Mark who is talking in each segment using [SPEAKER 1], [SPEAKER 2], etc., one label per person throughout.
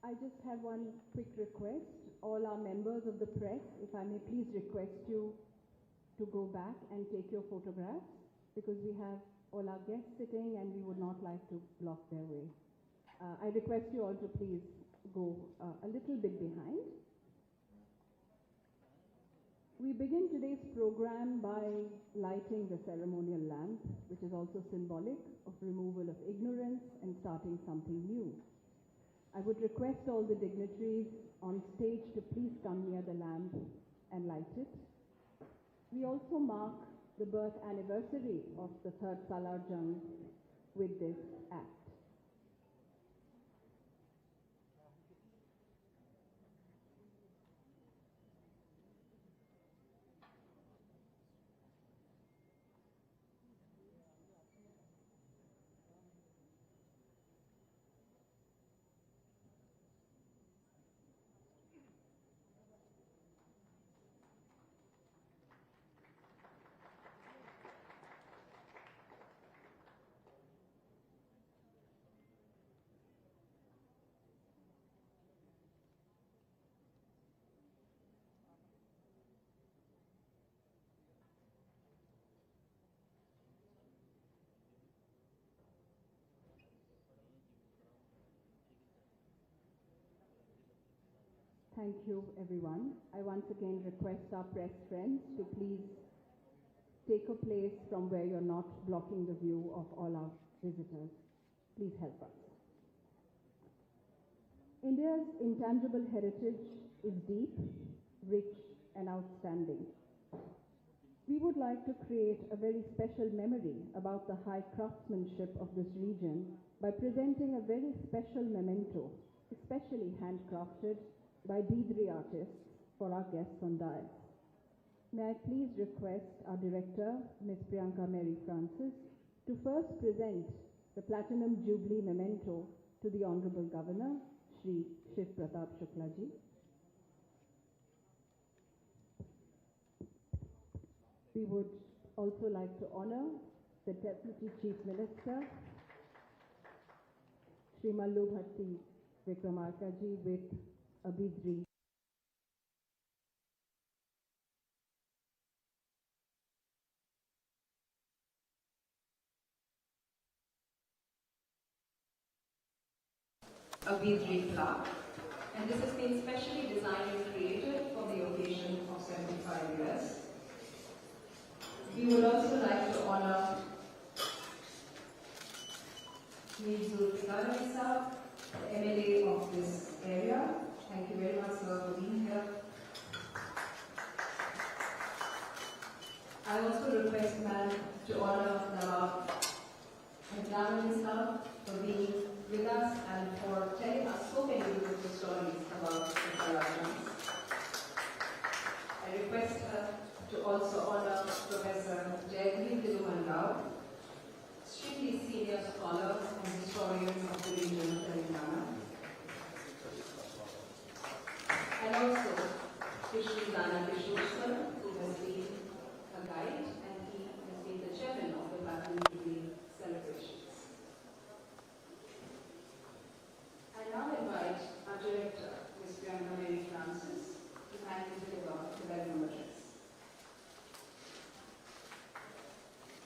[SPEAKER 1] I just have one quick request. All our members of the press, if I may please request you to go back and take your photographs, because we have all our guests sitting and we would not like to block their way. I request you all to please go a little bit behind. We begin today's program by lighting the ceremonial lamp, which is also symbolic of removal of ignorance and starting something new. I would request all the dignitaries on stage to please come near the lamp and light it. We also mark the birth anniversary of the third Salar Jung with this act. Thank you, everyone. I once again request our press friends to please take a place from where you're not blocking the view of all our visitors. Please help us. India's intangible heritage is deep, rich, and outstanding. We would like to create a very special memory about the high craftsmanship of this region by presenting a very special memento, especially handcrafted by beadry artists for our guests on dais. May I please request our director, Ms. Priyanka Mary Francis, to first present the Platinum Jubilee memento to the Honorable Governor, Shri Shiv Pratap Shukla ji. We would also like to honor the Deputy Chief Minister, Shri Mallu Bhatti Vikramarka ji, with a beadry.
[SPEAKER 2] A beadry plaque, and this has been specially designed and created for the occasion of 75 years. We would also like to honor Mallu Bhatti Vikramarka, the MLA of this area. Thank you very much, sir, for being here. I also request ma'am to honor Nawab Sir for being with us and for telling us so many beautiful stories about the Balagam. I request her to also honor Professor Jayagiri Rao, extremely senior scholars and historians of the region of Telangana. And also Krishna Dana Kishore, who has been a guide and he has been the chairman of the Platinum Jubilee celebrations. I now invite our director, Ms. Priyanka Mary Francis, to kindly deliver the welcome address.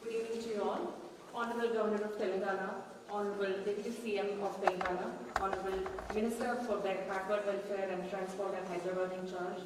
[SPEAKER 3] Good evening to you all. Honorable Governor of Telangana, Honorable Deputy CM of Telangana, Honorable Minister for Backward Welfare and Transport and Hyderabad in charge,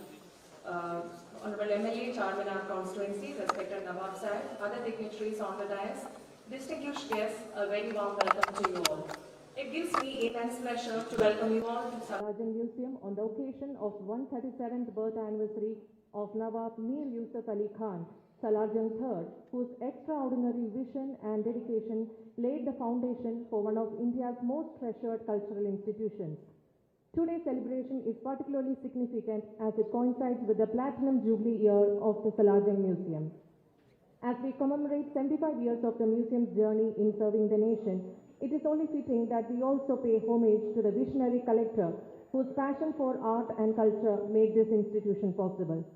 [SPEAKER 3] Honorable MLA Charminar constituency, respected Nawab Sahib, other dignitaries on the dais, distinguished guests, a very warm welcome to you all. It gives me immense pleasure to welcome you all to Salar Jung Museum on the occasion of 137th birth anniversary of Nawab Mir Yusuf Ali Khan, Salar Jung III, whose extraordinary vision and dedication laid the foundation for one of India's most treasured cultural institutions. Today's celebration is particularly significant as it coincides with the Platinum Jubilee year of the Salar Jung Museum. As we commemorate 75 years of the museum's journey in serving the nation, it is only fitting that we also pay homage to the visionary collector whose passion for art and culture made this institution possible.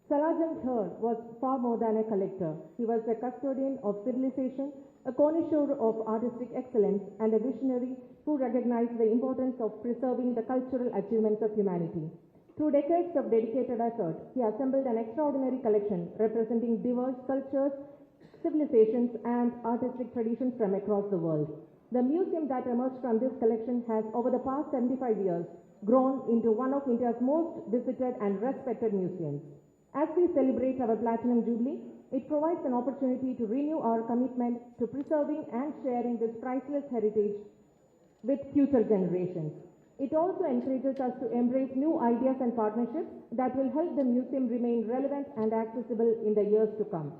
[SPEAKER 3] Salar Jung III was far more than a collector. He was a custodian of civilization,
[SPEAKER 4] a connoisseur of artistic excellence and a visionary who recognized the importance of preserving the cultural achievements of humanity. Through decades of dedicated effort, he assembled an extraordinary collection representing diverse cultures, civilizations, and artistic traditions from across the world. The museum that emerged from this collection has, over the past 75 years, grown into one of India's most visited and respected museums. As we celebrate our Platinum Jubilee, it provides an opportunity to renew our commitment to preserving and sharing this priceless heritage with future generations. It also encourages us to embrace new ideas and partnerships that will help the museum remain relevant and accessible in the years to come.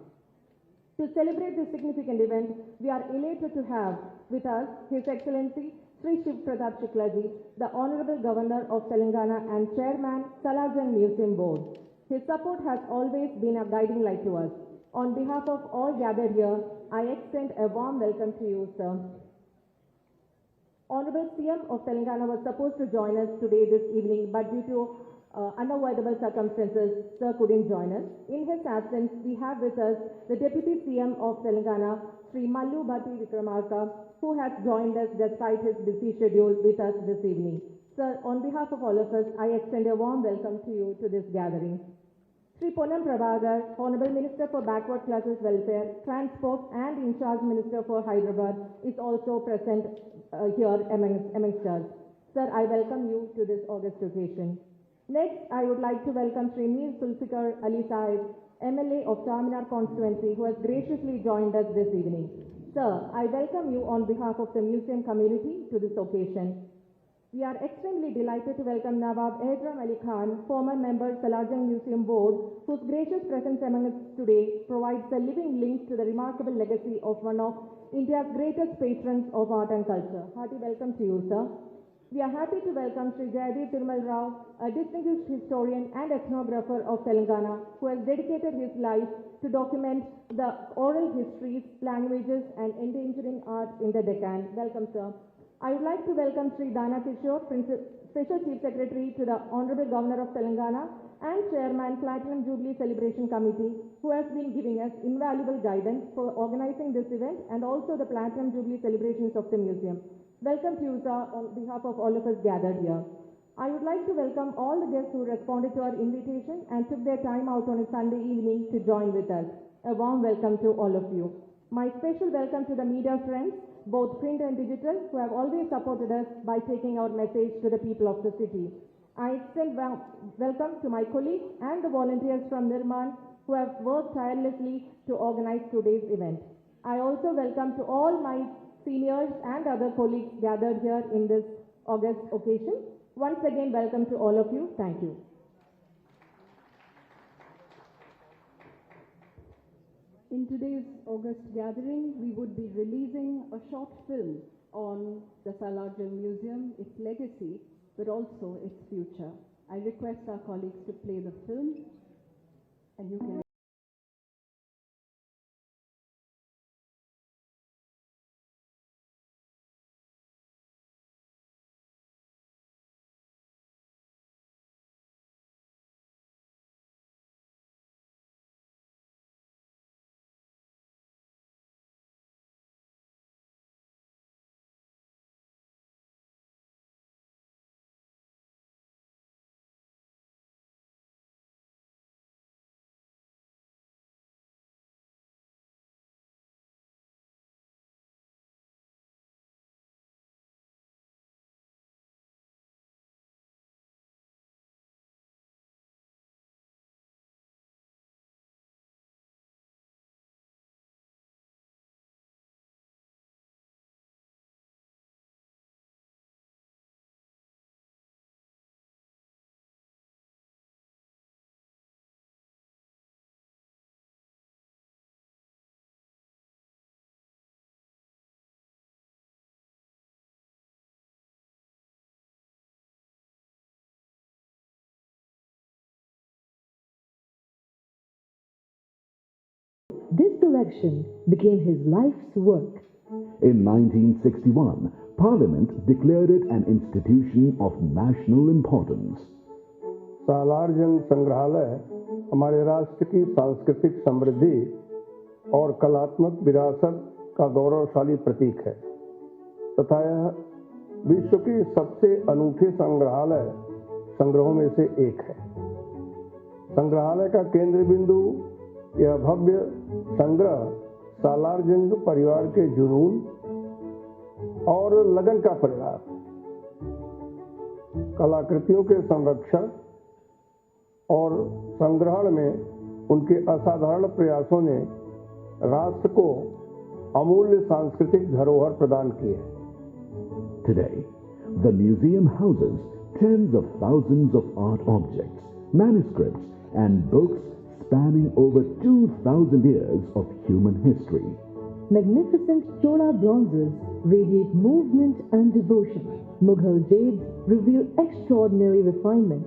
[SPEAKER 4] To celebrate this significant event, we are elated to have with us His Excellency Sri Shiv Pratap Shuklaji, the Honorable Governor of Telangana and Chairman, Salarjung Museum Board. His support has always been a guiding light to us. On behalf of all gathered here, I extend a warm welcome to you, sir. Honorable CM of Telangana was supposed to join us today this evening, but due to unavoidable circumstances, sir couldn't join us. In his absence, we have with us the Deputy CM of Telangana, Sri Mallu Bhatti Vikramarka, who has joined us despite his busy schedule with us this evening. Sir, on behalf of all of us, I extend a warm welcome to you to this gathering. Sri Ponnam Prabhakar, Honorable Minister for Backward Classes Welfare, Transport and In charge Minister for Hyderabad, is also present here amongst us. Sir, I welcome you to this august occasion. Next, I would like to welcome Sri Mir Zulfikar Ali Sahib, MLA of Charminar constituency, who has graciously joined us this evening. Sir, I welcome you on behalf of the museum community to this occasion. We are extremely delighted to welcome Nawab Ehram Ali Khan, former member Salarjung Museum Board, whose gracious presence among us today provides a living link to the remarkable legacy of one of India's greatest patrons of art and culture. Hearty welcome to you, sir. We are happy to welcome Sri Jayadeep Tirmal Rao, a distinguished historian and ethnographer of Telangana, who has dedicated his life to document the oral histories, languages, and endangering art in the Deccan. Welcome, sir. I would like to welcome Sri Dana Kishore, Special Chief Secretary to the Honorable Governor of Telangana and Chairman, Platinum Jubilee Celebration Committee, who has been giving us invaluable guidance for organizing this event and also the Platinum Jubilee celebrations of the museum. Welcome to you, sir, on behalf of all of us gathered here. I would like to welcome all the guests who responded to our invitation and took their time out on a Sunday evening to join with us. A warm welcome to all of you. My special welcome to the media friends, both print and digital, who have always supported us by taking our message to the people of the city. I extend welcome to my colleagues and the volunteers from Nirman who have worked tirelessly to organize today's event. I also welcome to all my seniors and other colleagues gathered here in this august occasion. Once again, welcome to all of you. Thank you.
[SPEAKER 1] In today's August gathering, we would be releasing a short film on the Salarjung Museum, its legacy, but also its future. I request our colleagues to play the film, and you can...
[SPEAKER 5] This collection became his life's work.
[SPEAKER 6] In 1961, Parliament declared it an institution of national importance.
[SPEAKER 7] Salar Jung संग्रहालय हमारे राष्ट्र की सांस्कृतिक समृद्धि और कलात्मक विरासत का गौरवशाली प्रतीक है तथा यह विश्व की सबसे अनूठे संग्रहों में से एक है। संग्रहालय का केंद्र बिंदु यह भव्य संग्रह सालारजंग परिवार के जुनून और लगन का परिणाम है। कलाकृतियों के संरक्षण और संग्रहण में उनके असाधारण प्रयासों ने राष्ट्र को अमूल्य सांस्कृतिक धरोहर प्रदान की है।
[SPEAKER 6] Today, the museum houses tens of thousands of art objects, manuscripts, and books spanning over 2,000 years of human history.
[SPEAKER 5] Magnificent Chola bronzes radiate movement and devotion. Mughal jades reveal extraordinary refinement.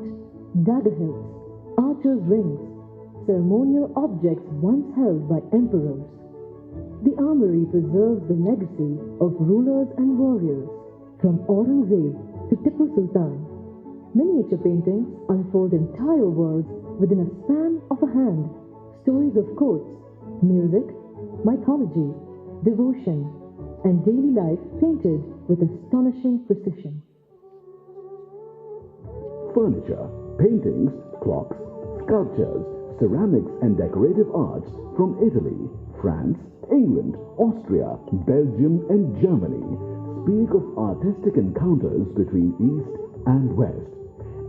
[SPEAKER 5] Dagger hilts, archers' rings, ceremonial objects once held by emperors. The armory preserves the legacy of rulers and warriors. From Aurangzeb to Tipu Sultan, miniature paintings unfold entire worlds within a span of a hand. Stories of courts, music, mythology, devotion, and daily life painted with astonishing precision.
[SPEAKER 6] Furniture, paintings, clocks, sculptures, ceramics, and decorative arts from Italy, France, England, Austria, Belgium, and Germany speak of artistic encounters between East and West.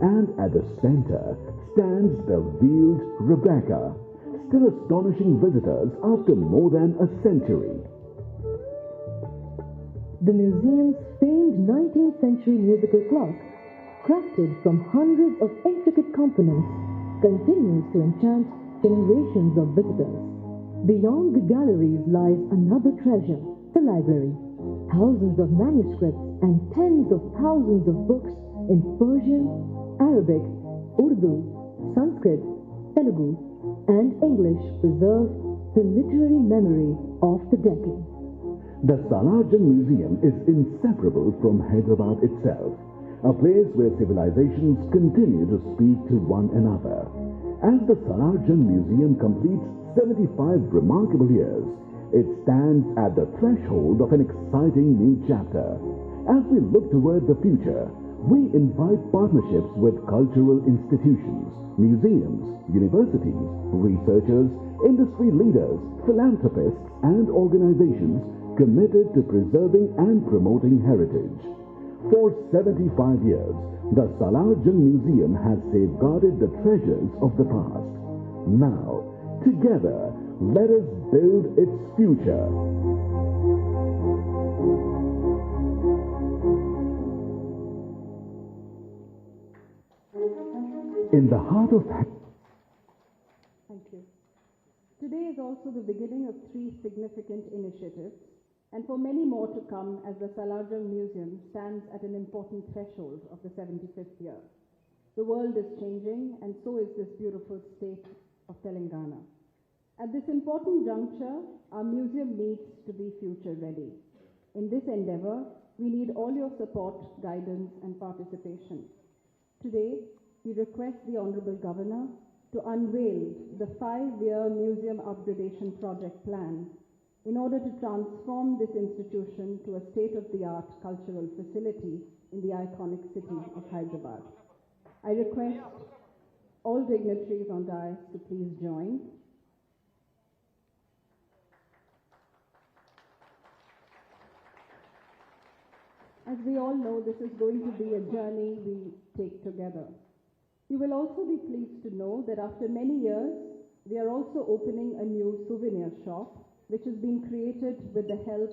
[SPEAKER 6] And at the center stands the veiled Rebecca, still astonishing visitors after more than a century.
[SPEAKER 5] The museum's famed 19th century musical clock, crafted from hundreds of intricate components, continues to enchant generations of visitors. Beyond the galleries lies another treasure, the library. Thousands of manuscripts and tens of thousands of books in Persian, Arabic, Urdu, Sanskrit, Telugu, and English preserve the literary memory of the decade.
[SPEAKER 6] The Salarjung Museum is inseparable from Hyderabad itself, a place where civilizations continue to speak to one another. As the Salarjung Museum completes 75 remarkable years, it stands at the threshold of an exciting new chapter. As we look toward the future, we invite partnerships with cultural institutions, museums, universities, researchers, industry leaders, philanthropists, and organizations committed to preserving and promoting heritage. For 75 years, the Salarjung Museum has safeguarded the treasures of the past. Now, together, let us build its future. In the heart of...
[SPEAKER 1] Thank you. Today is also the beginning of 3 significant initiatives, and for many more to come as the Salarjung Museum stands at an important threshold of the 75th year. The world is changing, and so is this beautiful state of Telangana. At this important juncture, our museum needs to be future ready. In this endeavor, we need all your support, guidance, and participation. Today, we request the Honorable Governor to unveil the 5-year museum upgradation project plan in order to transform this institution to a state-of-the-art cultural facility in the iconic city of Hyderabad. I request all dignitaries on dais to please join. As we all know, this is going to be a journey we take together. You will also be pleased to know that after many years, we are also opening a new souvenir shop, which has been created with the help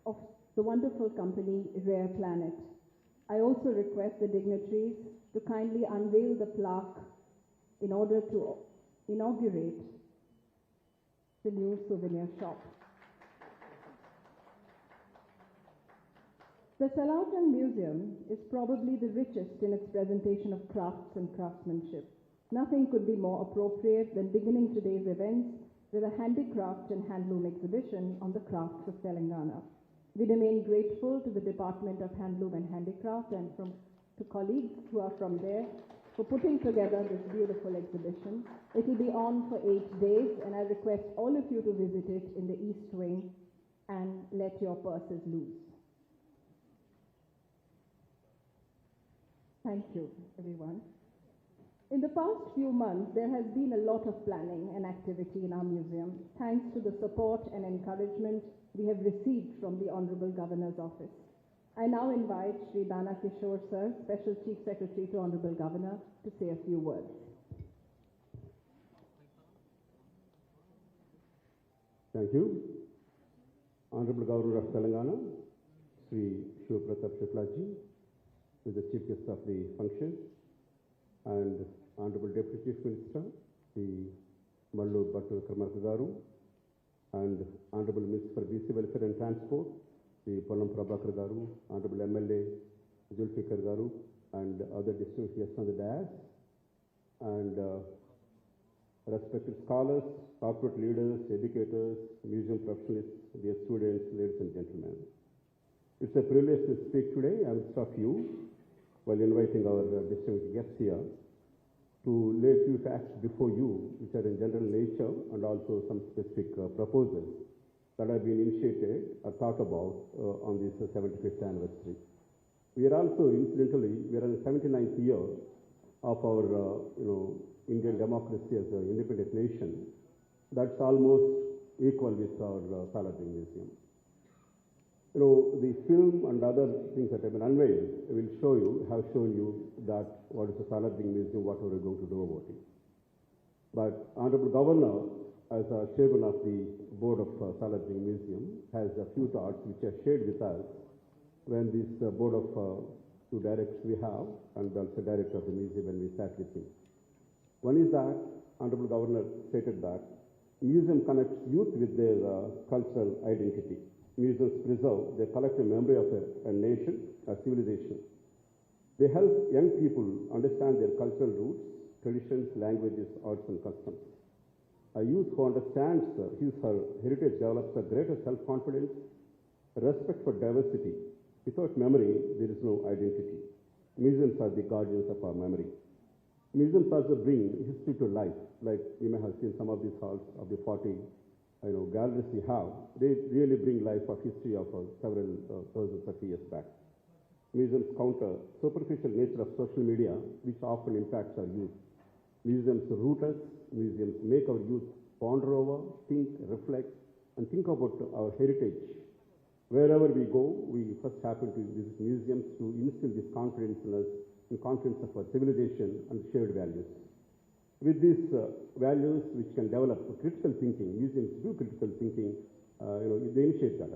[SPEAKER 1] of the wonderful company Rare Planet. I also request the dignitaries to kindly unveil the plaque in order to inaugurate the new souvenir shop. The Salarjung Museum is probably the richest in its presentation of crafts and craftsmanship. Nothing could be more appropriate than beginning today's events with a handicraft and handloom exhibition on the crafts of Telangana. We remain grateful to the Department of Handloom and Handicraft and to colleagues who are from there for putting together this beautiful exhibition. It will be on for 8 days, and I request all of you to visit it in the East Wing and let your purses loose. Thank you, everyone. In the past few months, there has been a lot of planning and activity in our museum, thanks to the support and encouragement we have received from the Honorable Governor's Office. I now invite Sri Dana Kishore Sir, Special Chief Secretary to Honorable Governor, to say a few words.
[SPEAKER 8] Thank you. Honorable Governor of Telangana, Sri Shiv Pratap Shuklaji, who is the Chief Guest of the function, and Honorable Deputy Chief Minister, Sri Mallu Bhatti Vikramarka Garu, and Honorable Minister for BC Welfare and Transport, Sri Pollam Prabhakar Garu, Honorable MLA Zulfikar Garu, and other distinguished guests on the dais, and respected scholars, corporate leaders, educators, museum professionals, dear students, ladies and gentlemen. It's a privilege to speak today amidst of you while inviting our distinguished guests here to lay a few facts before you, which are in general nature, and also some specific proposals that have been initiated or thought about on this 75th anniversary. We are also, incidentally, we are in the 79th year of our, Indian democracy as an independent nation. That's almost equal with our Salajing Museum. The film and other things that have been unveiled will have shown you that what is the Salajing Museum, what are we going to do about it. But Honorable Governor, as a chairman of the board of Salajing Museum, has a few thoughts which are shared with us when this board of two directors we have, and also director of the museum when we sat with him. One is that Honorable Governor stated that museum connects youth with their cultural identity. Museums preserve their collective memory of a nation, a civilization. They help young people understand their cultural roots, traditions, languages, arts, and customs. A youth who understands his or her heritage develops a greater self-confidence, respect for diversity. Without memory, there is no identity. Museums are the guardians of our memory. Museums also bring history to life, like you may have seen some of these halls of the 40 galleries we have. They really bring life of history of several thousands of years back. Museums counter superficial nature of social media, which often impacts our youth. Museums root us, museums make our youth ponder over, think, reflect, and think about our heritage. Wherever we go, we first happen to visit museums to instill this confidence in us, in confidence of our civilization and shared values. With these values, which can develop critical thinking, museums do critical thinking, they initiate that.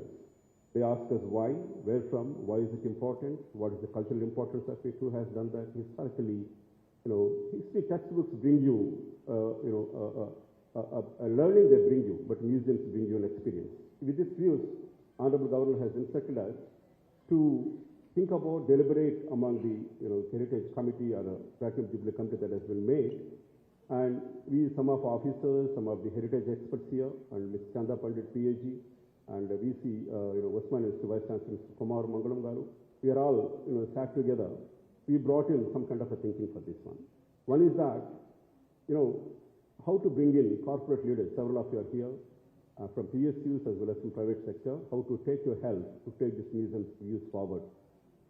[SPEAKER 8] They ask us why, where from, why is it important, what is the cultural importance of it, who has done that historically. History textbooks bring you, a learning they bring you, but museums bring you an experience. With these views, Honorable Governor has instructed us to think about, deliberate among the Heritage Committee or the Platinum Jubilee Committee that has been made. And we, some of our officers, some of the heritage experts here, and Ms. Chanda Pandit, PhD, and VC, Osman Institute Vice Chancellor, Mr. Kumar Mangalam Garu, we are all, sat together. We brought in some kind of a thinking for this one. One is that, how to bring in corporate leaders. Several of you are here from PSUs as well as from private sector, how to take your help to take this museum's views forward.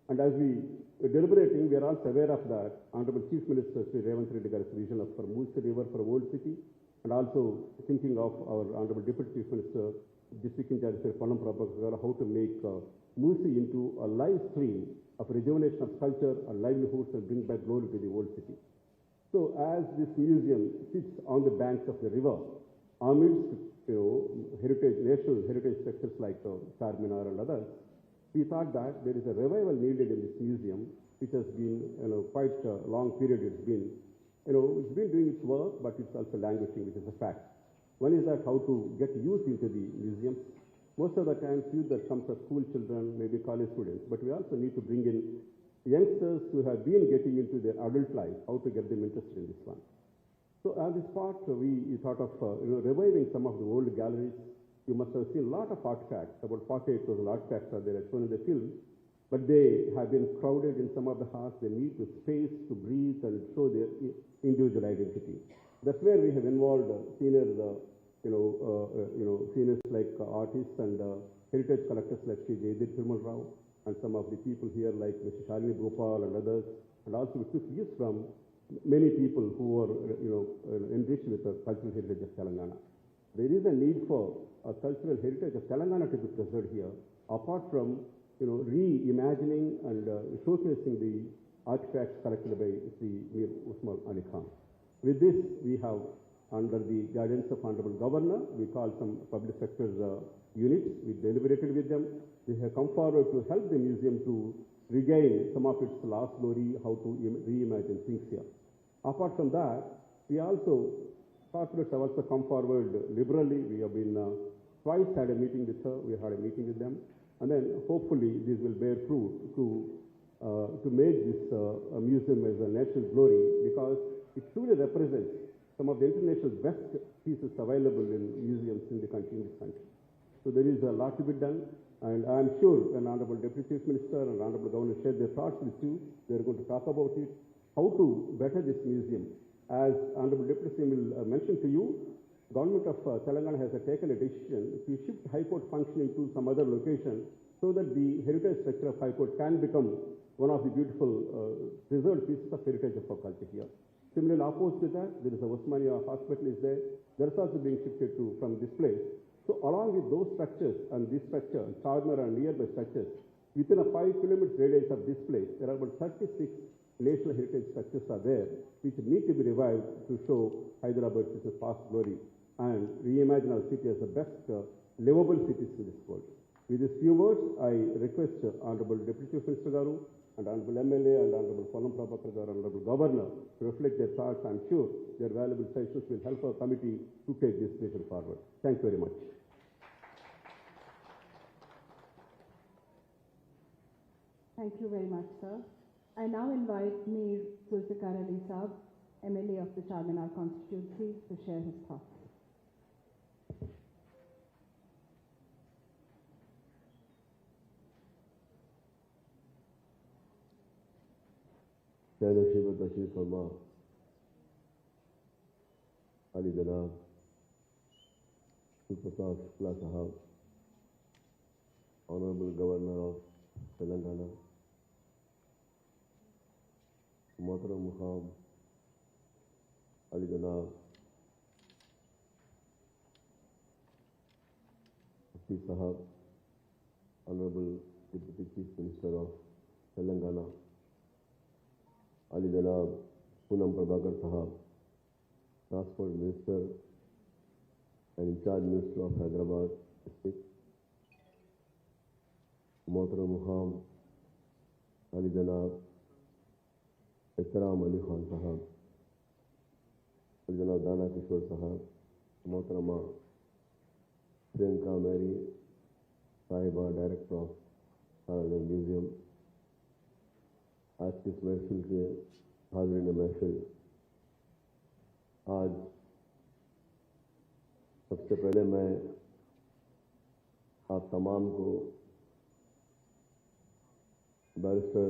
[SPEAKER 8] And as we were deliberating, we are also aware of that Honorable Chief Minister Sri Revanth Reddy Garu's vision of for Moose River for Old City, and also thinking of our Honorable Deputy Chief Minister, District in charge Sri Pollam Prabhakar Garu, how to make Moose into a live stream of rejuvenation of culture and livelihoods and bring back glory to the old city. So as this museum sits on the banks of the river, amidst national heritage structures like Charminar and others, we thought that there is a revival needed in this museum, which has been quite a long period. It's been doing its work, but it's also languishing, which is a fact. One is that how to get youth into the museum. Most of the times, youth that comes are school children, maybe college students, but we also need to bring in youngsters who have been getting into their adult life, how to get them interested in this one. So on this part, we thought of reviving some of the old galleries. You must have seen a lot of artifacts, about 48,000 artifacts are there as shown in the film, but they have been crowded in some of the halls. They need the space to breathe and show their individual identity. That's where we have involved seniors like artists and heritage collectors like Sri Jaydeep Firmal Rao, and some of the people here like Mr. Shalini Gopal and others, and also we took views from many people who are, enriched with the cultural heritage of Telangana. There is a need for a cultural heritage of Telangana to be preserved here, apart from, reimagining and showcasing the artifacts collected by Sri Mir Usman Ali Khan. With this, we have, under the guidance of Honorable Governor, we called some public sector units. We deliberated with them. They have come forward to help the museum to regain some of its lost glory, how to reimagine things here. Apart from that, we also, corporates have also come forward liberally. We have been twice had a meeting with her. We had a meeting with them. And then hopefully this will bear fruit to make this museum as a national glory, because it truly represents some of the international best pieces available in museums in this country. So there is a lot to be done, and I am sure when Honorable Deputy Chief Minister and Honorable Governor share their thoughts with you, they are going to talk about it, how to better this museum. As Honorable Deputy Chief will mention to you, Government of Telangana has taken a decision to shift High Court functioning to some other location so that the heritage structure of High Court can become one of the beautiful preserved pieces of heritage of our culture here. Similarly, opposite to that, there is a Osmania hospital is there. That's also being shifted from this place. So along with those structures and this structure, Charmer and nearby structures, within a 5 kilometers radius of this place, there are about 36 national heritage structures are there, which need to be revived to show Hyderabad's past glory and reimagine our city as the best livable cities in this world. With these few words, I request Honorable Deputy Chief Minister Garu and Honorable MLA and Honorable Polam Prabhakar Garu and Honorable Governor to reflect their thoughts. I'm sure their valuable suggestions will help our committee to take this vision forward. Thank you very much.
[SPEAKER 1] Thank you very much, sir. I now invite Mir Zulfikar Ali Saab, MLA of the Charminar constituency, to share his thoughts.
[SPEAKER 9] Nashib Bashir Farma, Ali Janab, Supratap Shukla Sahab, Honorable Governor of Telangana, Mohtara Mukham, Ali Janab, Mufti Sahab, Honorable Deputy Chief Minister of Telangana, Ali Janab, Polam Prabhakar Sahab, Transport Minister and in charge Minister of Hyderabad District, Mohtara Mukham, Ali Janab, Ihtaram Ali Khan Sahab, Ali Janab Dana Kishore Sahab, Mohtarama Priyanka Mary Sahiba, Director of Sarajam Museum, आज की इस महफिल के हाज़रीन महफिल, आज सबसे पहले मैं आप तमाम को बैरिस्टर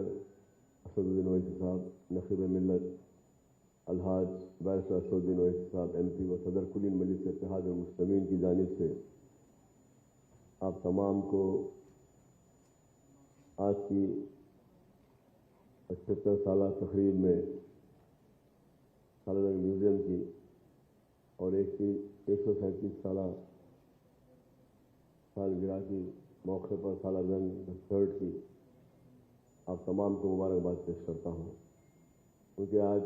[SPEAKER 9] असदुद्दीन ओवैसी साहब, नक़ीब मिल्लत अलहाज बैरिस्टर असदुद्दीन ओवैसी साहब MP व सदर कुलीन मजलिस इत्तेहाद मुस्लिमीन की जानिब से आप तमाम को आज की 75 साल तकरीब में सालाना म्यूज़ियम की और 137 सालगिरह की मौके पर सालाना थर्ड की आप तमाम को मुबारकबाद पेश करता हूँ, क्योंकि आज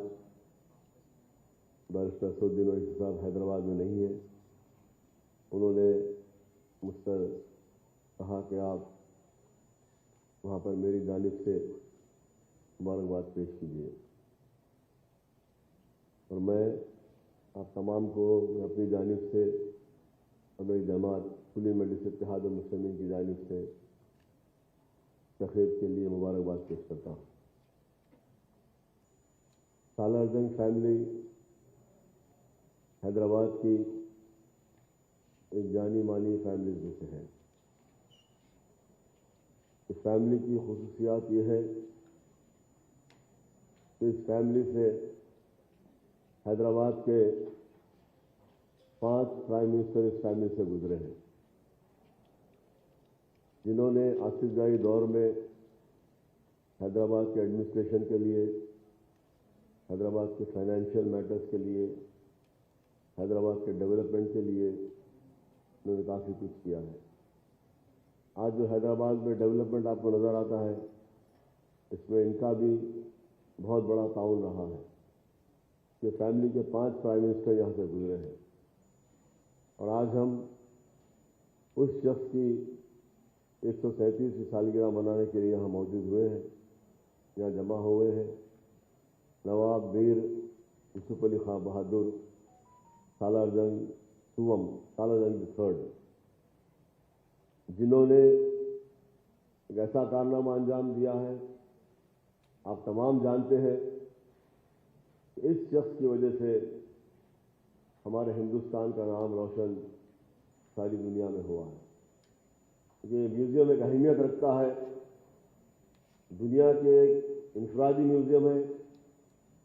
[SPEAKER 9] बैरिस्टर असदुद्दीन ओवैसी साहब हैदराबाद में नहीं है। उन्होंने मुझसे कहा कि आप वहाँ पर मेरी जानिब से मुबारकबाद पेश कीजिए, और मैं आप तमाम को अपनी जानिब से और मेरी जमात कुली मजलिस इत्तेहाद मुस्लिमीन की जानिब से तक़रीब के लिए मुबारकबाद पेश करता हूँ। सालार जंग फैमिली हैदराबाद की एक जानी मानी फैमिली में से है। इस फैमिली की खुसूसियात ये है, इस फैमिली से हैदराबाद के 5 प्राइम मिनिस्टर इस फैमिली से गुजरे हैं। जिन्होंने आसिफजाई दौर में हैदराबाद के एडमिनिस्ट्रेशन के लिए, हैदराबाद के फाइनेंशियल मैटर्स के लिए, हैदराबाद के डेवलपमेंट के लिए उन्होंने काफ़ी कुछ किया है। आज जो हैदराबाद में डेवलपमेंट आपको नज़र आता है, इसमें इनका भी बहुत बड़ा ताउन रहा है कि फैमिली के 5 प्राइम मिनिस्टर यहाँ से गुजरे हैं और आज हम उस शख्स की 137वीं सालगिरह मनाने के लिए यहाँ मौजूद हुए हैं, यहाँ जमा हुए हैं। नवाब मीर यूसुफ अली खां बहादुर सालारजंग सुवम, सालारजंग III, जिन्होंने एक ऐसा कारनामा अंजाम दिया है, आप तमाम जानते हैं कि इस शख्स की वजह से हमारे हिंदुस्तान का नाम रोशन सारी दुनिया में हुआ है। ये म्यूज़ियम एक अहमियत रखता है, दुनिया के एक इंफरादी म्यूज़ियम है,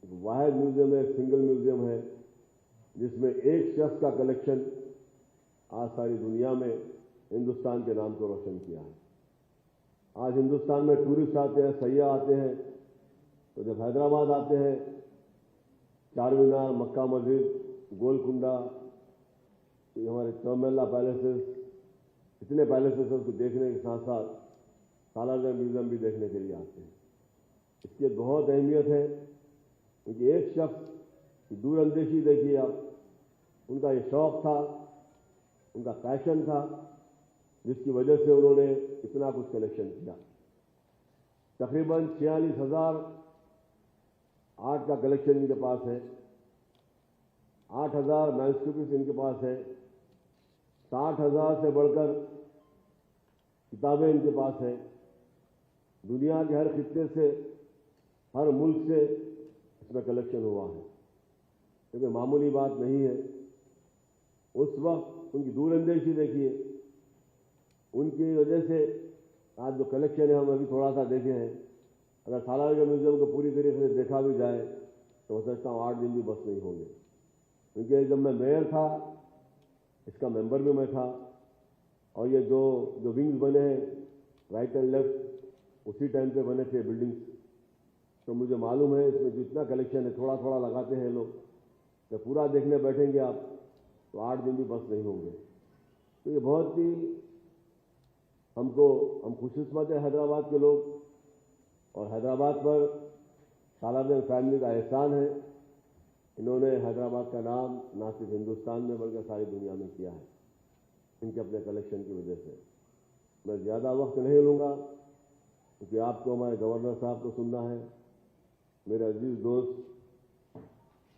[SPEAKER 9] एक वाहिद म्यूज़ियम है, एक सिंगल म्यूज़ियम है जिसमें एक शख्स का कलेक्शन आज सारी दुनिया में हिंदुस्तान के नाम को रोशन किया है। आज हिंदुस्तान में टूरिस्ट आते हैं, सयाह आते हैं, तो जब हैदराबाद आते हैं, चार मीनार, मक्का मस्जिद, गोलकुंडा, हमारे चौमेला पैलेसेस, इतने पैलेसेस उसको देखने के साथ साथ सालारजंग म्यूज़ियम भी देखने के लिए आते हैं। इसकी बहुत अहमियत है क्योंकि एक शख्स की दूरअंदेशी देखिए आप, उनका ये शौक़ था, उनका पैशन था, जिसकी वजह से उन्होंने इतना कुछ कलेक्शन किया। तकरीबन 46,000 आर्ट का कलेक्शन इनके पास है, 8,000 मैन्युस्क्रिप्ट्स इनके पास है, 60,000 से बढ़कर किताबें इनके पास है। दुनिया के हर खित्ते से, हर मुल्क से इसमें कलेक्शन हुआ है, क्योंकि मामूली बात नहीं है। उस वक्त उनकी दूरअंदेशी देखिए, उनकी वजह से आज जो कलेक्शन है हम अभी थोड़ा सा देखे हैं। अगर सालारजंग म्यूज़ियम को पूरी तरीके से देखा भी जाए तो मैं समझता हूँ 8 दिन भी बस नहीं होंगे, क्योंकि जब मैं मेयर था, इसका मेंबर भी मैं था, और ये जो विंग्स बने हैं राइट एंड लेफ्ट, उसी टाइम पे बने थे बिल्डिंग्स, तो मुझे मालूम है इसमें जितना कलेक्शन है थोड़ा थोड़ा लगाते हैं लोग। जब पूरा देखने बैठेंगे आप तो 8 दिन भी बस नहीं होंगे। तो ये बहुत ही हम खुशकिस्मत है हैदराबाद के लोग, और हैदराबाद पर सालारजंग फैमिली का एहसान है। इन्होंने हैदराबाद का नाम ना सिर्फ हिंदुस्तान में बल्कि सारी दुनिया में किया है, इनके अपने कलेक्शन की वजह से। मैं ज़्यादा वक्त नहीं लूँगा क्योंकि आपको हमारे गवर्नर साहब को सुनना है, मेरे अजीज दोस्त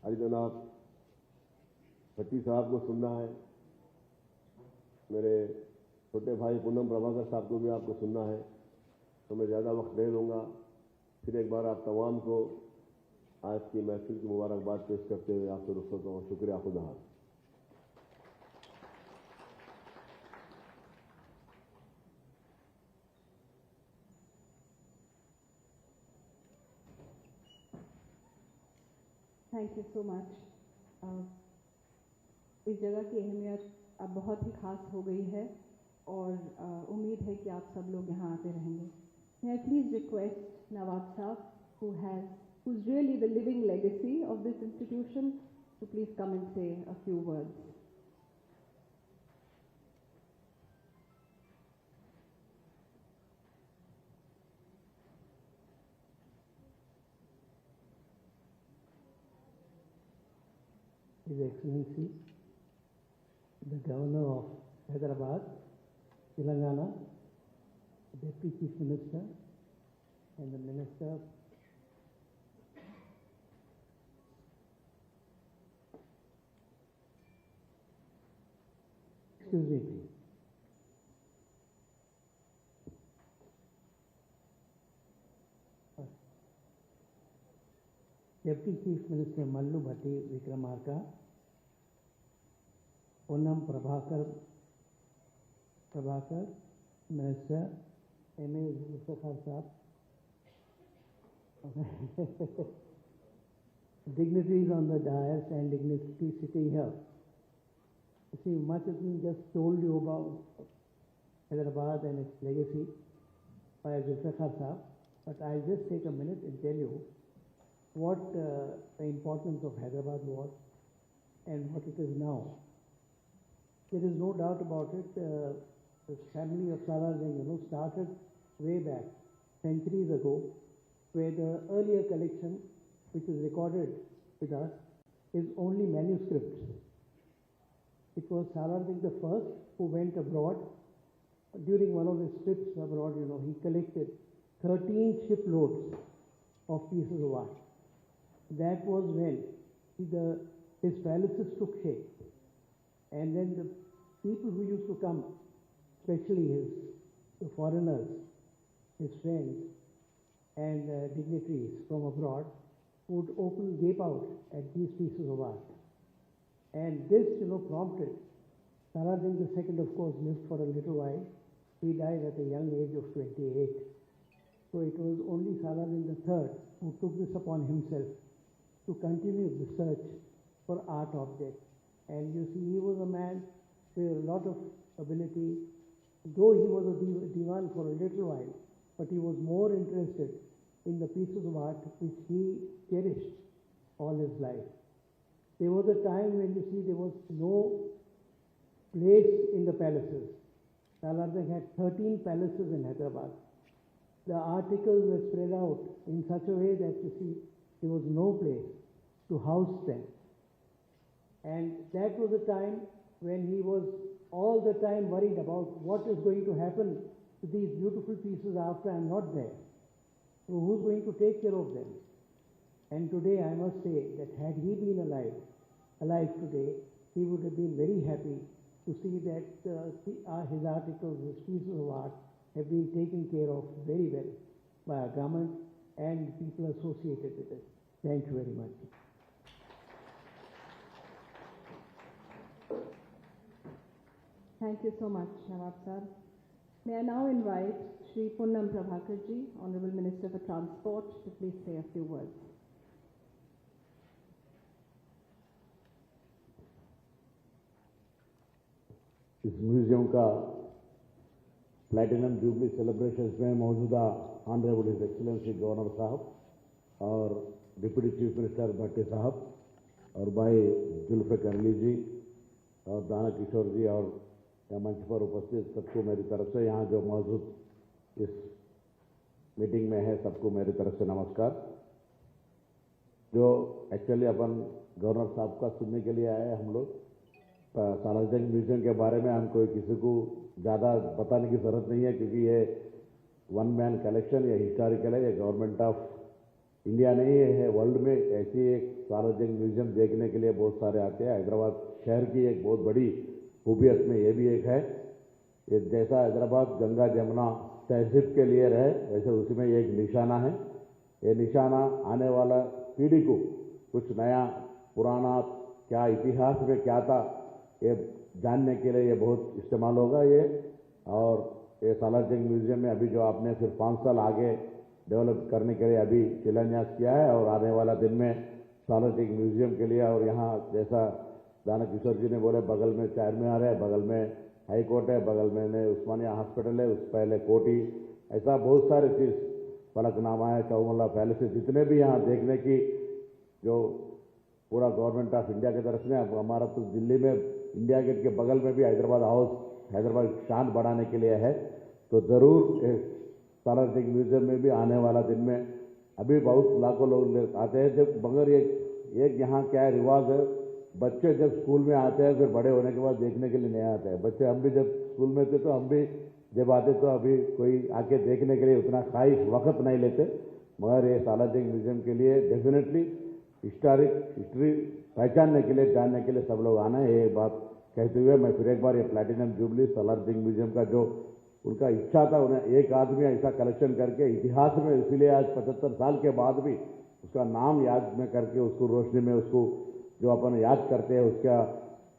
[SPEAKER 9] अली जनाब भट्टी साहब को सुनना है, मेरे छोटे भाई पूनम प्रभाकर साहब को भी आपको सुनना है, तो मैं ज़्यादा वक्त नहीं लूँगा। फिर एक बार आप तमाम को आज की महफिल की मुबारकबाद पेश करते हुए आपसे रुखसत हूँ। शुक्रिया, खुदा हाफ़िज़।
[SPEAKER 1] Thank you so much. इस जगह की अहमियत अब बहुत ही खास हो गई है और उम्मीद है कि आप सब लोग यहाँ आते रहेंगे। May I please request Nawab Saab, who's really the living legacy of this institution, to please come and say a few words.
[SPEAKER 10] His Excellency, the Governor of Hyderabad, Telangana, Deputy Chief Minister, and the Minister, excuse me please. Deputy Chief Minister Mallu Bhatti Vikramarka, Onam Prabhakar, Minister M.A. Zulfikar Saab, dignitaries on the dais and dignitaries sitting here. You see, much has been just told you about Hyderabad and its legacy by Zulfikar Saab. But I'll just take a minute and tell you what the importance of Hyderabad was and what it is now. There is no doubt about it. The family of Salarjung, started way back, centuries ago, where the earlier collection, which is recorded with us, is only manuscripts. It was Salarjung the first who went abroad. During one of his trips abroad, he collected 13 shiploads of pieces of art. That was when his palaces took shape. And then the people who used to come, especially the foreigners, his friends, and dignitaries from abroad, would gape out at these pieces of art. And this, prompted Salarjung II, of course, lived for a little while. He died at a young age of 28. So it was only Salarjung III who took this upon himself to continue the search for art objects. And you see, he was a man with a lot of ability. Though he was a diwan for a little while, but he was more interested in the pieces of art which he cherished all his life. There was a time when there was no place in the palaces. Salarjung had 13 palaces in Hyderabad. The articles were spread out in such a way that there was no place to house them. And that was a time when he was all the time worried about what is going to happen to these beautiful pieces after I'm not there. So who's going to take care of them? And today I must say that had he been alive today, he would have been very happy to see that his articles, his pieces of art have been taken care of very well by our government and people associated with it. Thank you very much.
[SPEAKER 1] Thank you so much, Nawab Sir. May I now invite Shri Punnam Prabhakarji, Honorable Minister for Transport, to please say a few words.
[SPEAKER 11] इस museum का platinum jubilee celebrations में मौजूदा honourable his excellency governor साहब और deputy chief minister भट्टी साहब और भाई जुल्फिकार अली जी और दाना किशोर जी और यहाँ मंच पर उपस्थित सबको मेरी तरफ से, यहाँ जो मौजूद इस मीटिंग में है सबको मेरी तरफ से नमस्कार। जो एक्चुअली अपन गवर्नर साहब का सुनने के लिए आए हम लोग, सालारजंग म्यूजियम के बारे में हम कोई किसी को ज़्यादा बताने की ज़रूरत नहीं है, क्योंकि ये वन मैन कलेक्शन, ये हिस्टोरिकल है, ये गवर्नमेंट ऑफ इंडिया नहीं है, वर्ल्ड में ऐसी एक सालारजंग म्यूजियम देखने के लिए बहुत सारे आते हैं। हैदराबाद शहर की एक बहुत बड़ी खूबियत में ये भी एक है। ये जैसा हैदराबाद गंगा जमुना तहजीब के लिए रहे, वैसे उसी में एक निशाना है। ये निशाना आने वाला पीढ़ी को कुछ नया पुराना क्या इतिहास में क्या था ये जानने के लिए ये बहुत इस्तेमाल होगा ये। और ये सालारजंग म्यूजियम में अभी जो आपने फिर 5 साल आगे डेवलप करने के लिए अभी शिलान्यास किया है, और आने वाला दिन में सालारजंग म्यूजियम के लिए, और यहाँ जैसा दाना किशोर जी ने बोले बगल में चारमीनार है, बगल में हाई कोर्ट है, बगल में उस्मानिया हॉस्पिटल है, उस पहले कोटी, ऐसा बहुत सारे चीज़, फलकनामा है, चौमल्ला पैलेस, जितने भी यहाँ देखने की जो पूरा गवर्नमेंट ऑफ इंडिया की तरफ से, हमारा तो दिल्ली में इंडिया गेट के बगल में भी हैदराबाद हाउस, हैदराबाद शान बढ़ाने के लिए है। तो ज़रूर सालारजंग म्यूजियम में भी आने वाला दिन में अभी बहुत लाखों लोग आते हैं। जब मगर एक यहाँ क्या है रिवाज है, बच्चे जब स्कूल में आते हैं फिर बड़े होने के बाद देखने के लिए नहीं आते हैं। बच्चे हम भी जब स्कूल में थे तो हम भी जब आते तो अभी कोई आके देखने के लिए उतना ख्वाहिश वक्त नहीं लेते, मगर ये सालारजंग म्यूजियम के लिए डेफिनेटली हिस्ट्री पहचानने के लिए, जानने के लिए सब लोग आना है। ये बात कहते हुए मैं फिर एक बार ये प्लैटिनम जुबली सालारजंग म्यूजियम का जो उनका इच्छा था, उन्हें एक आदमी ऐसा कलेक्शन करके इतिहास में, इसीलिए आज 75 साल के बाद भी उसका नाम याद में करके उसको रोशनी में उसको जो अपन याद करते हैं, उसका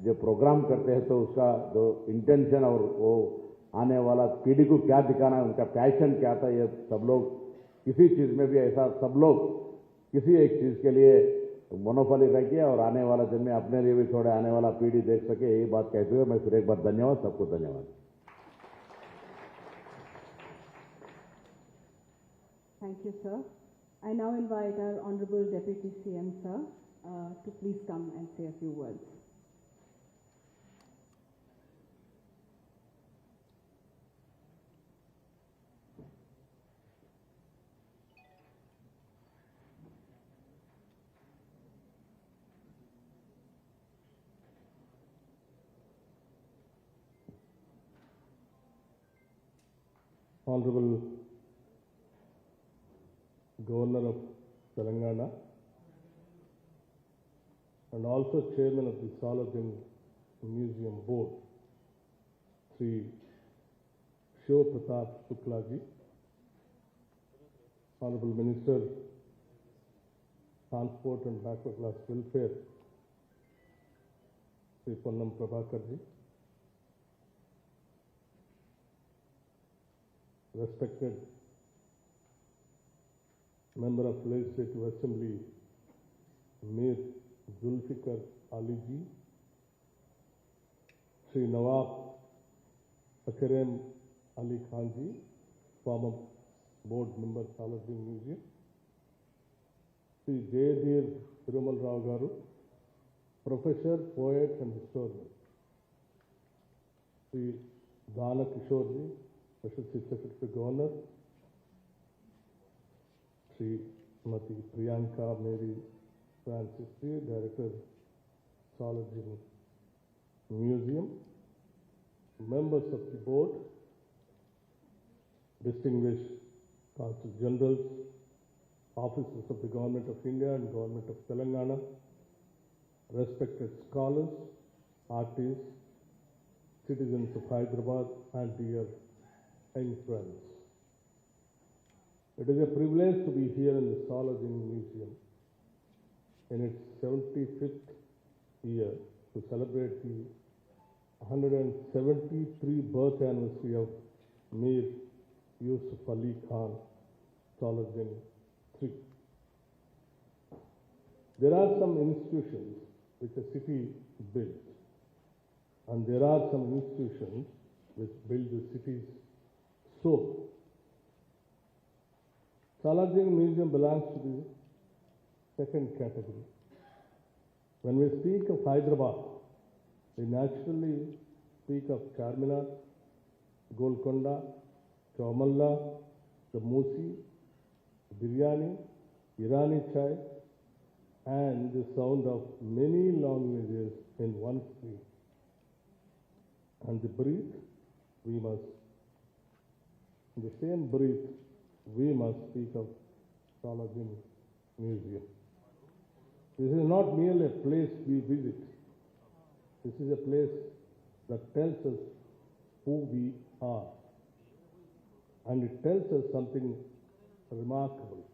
[SPEAKER 11] जो प्रोग्राम करते हैं, तो उसका जो इंटेंशन और वो आने वाला पीढ़ी को क्या दिखाना है, उनका पैशन क्या था, ये सब लोग किसी चीज़ में भी ऐसा सब लोग किसी एक चीज़ के लिए मोनोपोली रखिए, और आने वाला दिन में अपने लिए भी थोड़े आने वाला पीढ़ी देख सके, यही बात कहते हुए मैं फिर एक बार धन्यवाद, सबको धन्यवाद।
[SPEAKER 1] Thank you, sir. I now invite our Honorable Deputy CM, sir, to please come and say a few words.
[SPEAKER 7] Honorable Governor of Telangana and also Chairman of the Salajan Museum Board, Sri Shiv Pratap Shukla ji, Honorable Minister, Transport and Backward Class Welfare, Sri Ponnam Prabhakar ji, respected Member of Legislative Assembly, Mir Zulfikar Ali ji, Sri Nawab Akarem Ali Khan ji, former board member, Salajan Museum, Sri Jayadir Thirumal Rao Garu, professor, poet and historian, Sri Dana Kishore ji, Special Chief Secretary Governor, Sri Mati Priyanka Mary Francis ji, Director, Salajan Museum, members of the board, distinguished Consul Generals, officers of the Government of India and Government of Telangana, respected scholars, artists, citizens of Hyderabad and dear young friends. It is a privilege to be here in the Salajan Museum in its 75th year to celebrate the 173 birth anniversary of Mir Yusuf Ali Khan, Salajan III. There are some institutions which a city builds, and there are some institutions which build the city's soul. Salajan Museum belongs to the second category. When we speak of Hyderabad, we naturally speak of Charminar, Golconda, Chowmalla, the Musi, Biryani, Irani chai, and the sound of many languages in one street. And the breath, we must, in the same breath, we must speak of Salajan Museum. This is not merely a place we visit. This is a place that tells us who we are. And it tells us something remarkable.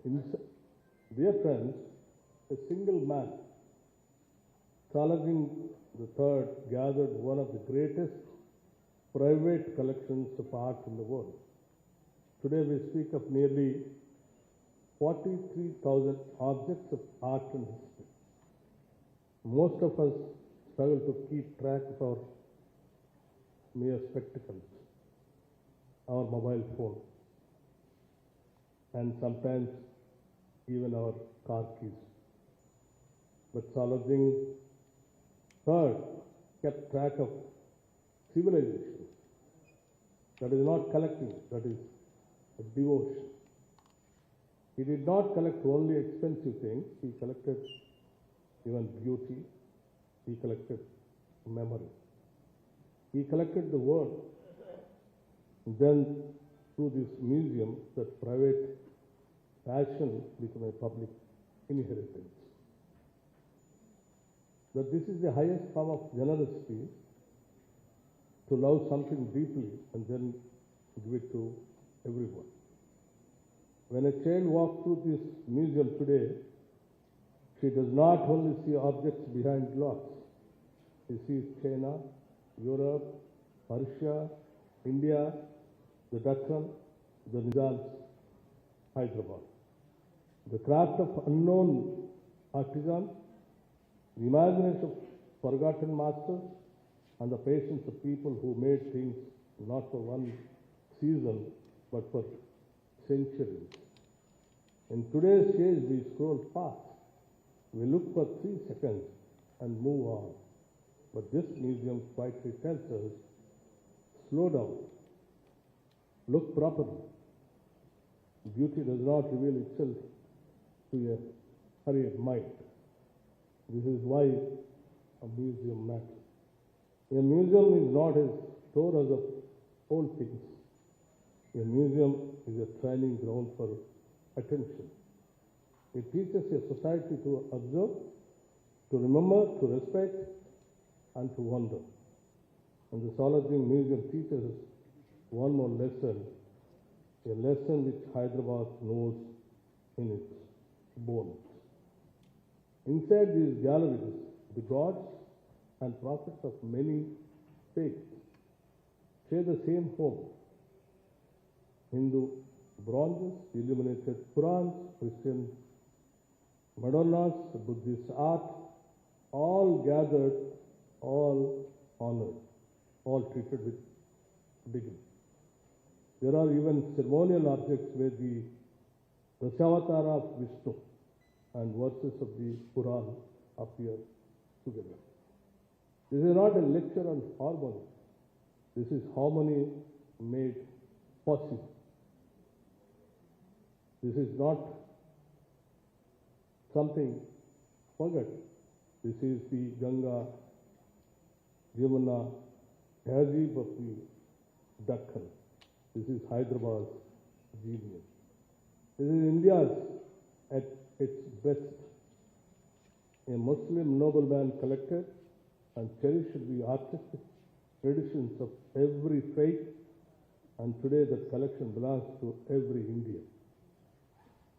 [SPEAKER 7] Dear friends, a single man, Salajan III, gathered one of the greatest private collections of art in the world. Today we speak of nearly 43,000 objects of art and history. Most of us struggle to keep track of our mere spectacles, our mobile phone, and sometimes even our car keys. But Salajan III kept track of civilization. That is not collecting, that is a devotion. He did not collect only expensive things, he collected even beauty, he collected memory. He collected the world. Then through this museum, that private passion became a public inheritance. That this is the highest form of generosity, to love something deeply and then give it to everyone. When a child walks through this museum today, she does not only see objects behind glass. She sees China, Europe, Persia, India, the Deccan, the Nizam's Hyderabad. The craft of unknown artisans, the imagination of forgotten masters, and the patience of people who made things not for one season, but for centuries. In today's age, we scroll fast. We look for 3 seconds and move on. But this museum quietly tells us, slow down, look properly. Beauty does not reveal itself to a hurried mind. This is why a museum matters. A museum is not a storage of old things. A museum is a training ground for attention. It teaches a society to observe, to remember, to respect, and to wonder. And the Salajing Museum teaches us one more lesson, a lesson which Hyderabad knows in its bones. Inside these galleries, the gods and prophets of many faiths share the same home. Hindu bronzes, illuminated Qurans, Christian Madonnas, Buddhist art, all gathered, all honored, all treated with dignity. There are even ceremonial objects where the Dasavatara of Vishnu and verses of the Quran appear together. This is not a lecture on harmony. This is harmony made possible. This is not something forgotten. This is the Ganga, Yamuna, Tehzeeb of the Dakhan. This is Hyderabad's genius. This is India's at its best. A Muslim nobleman collected and cherished the artistic traditions of every faith, and today that collection belongs to every Indian.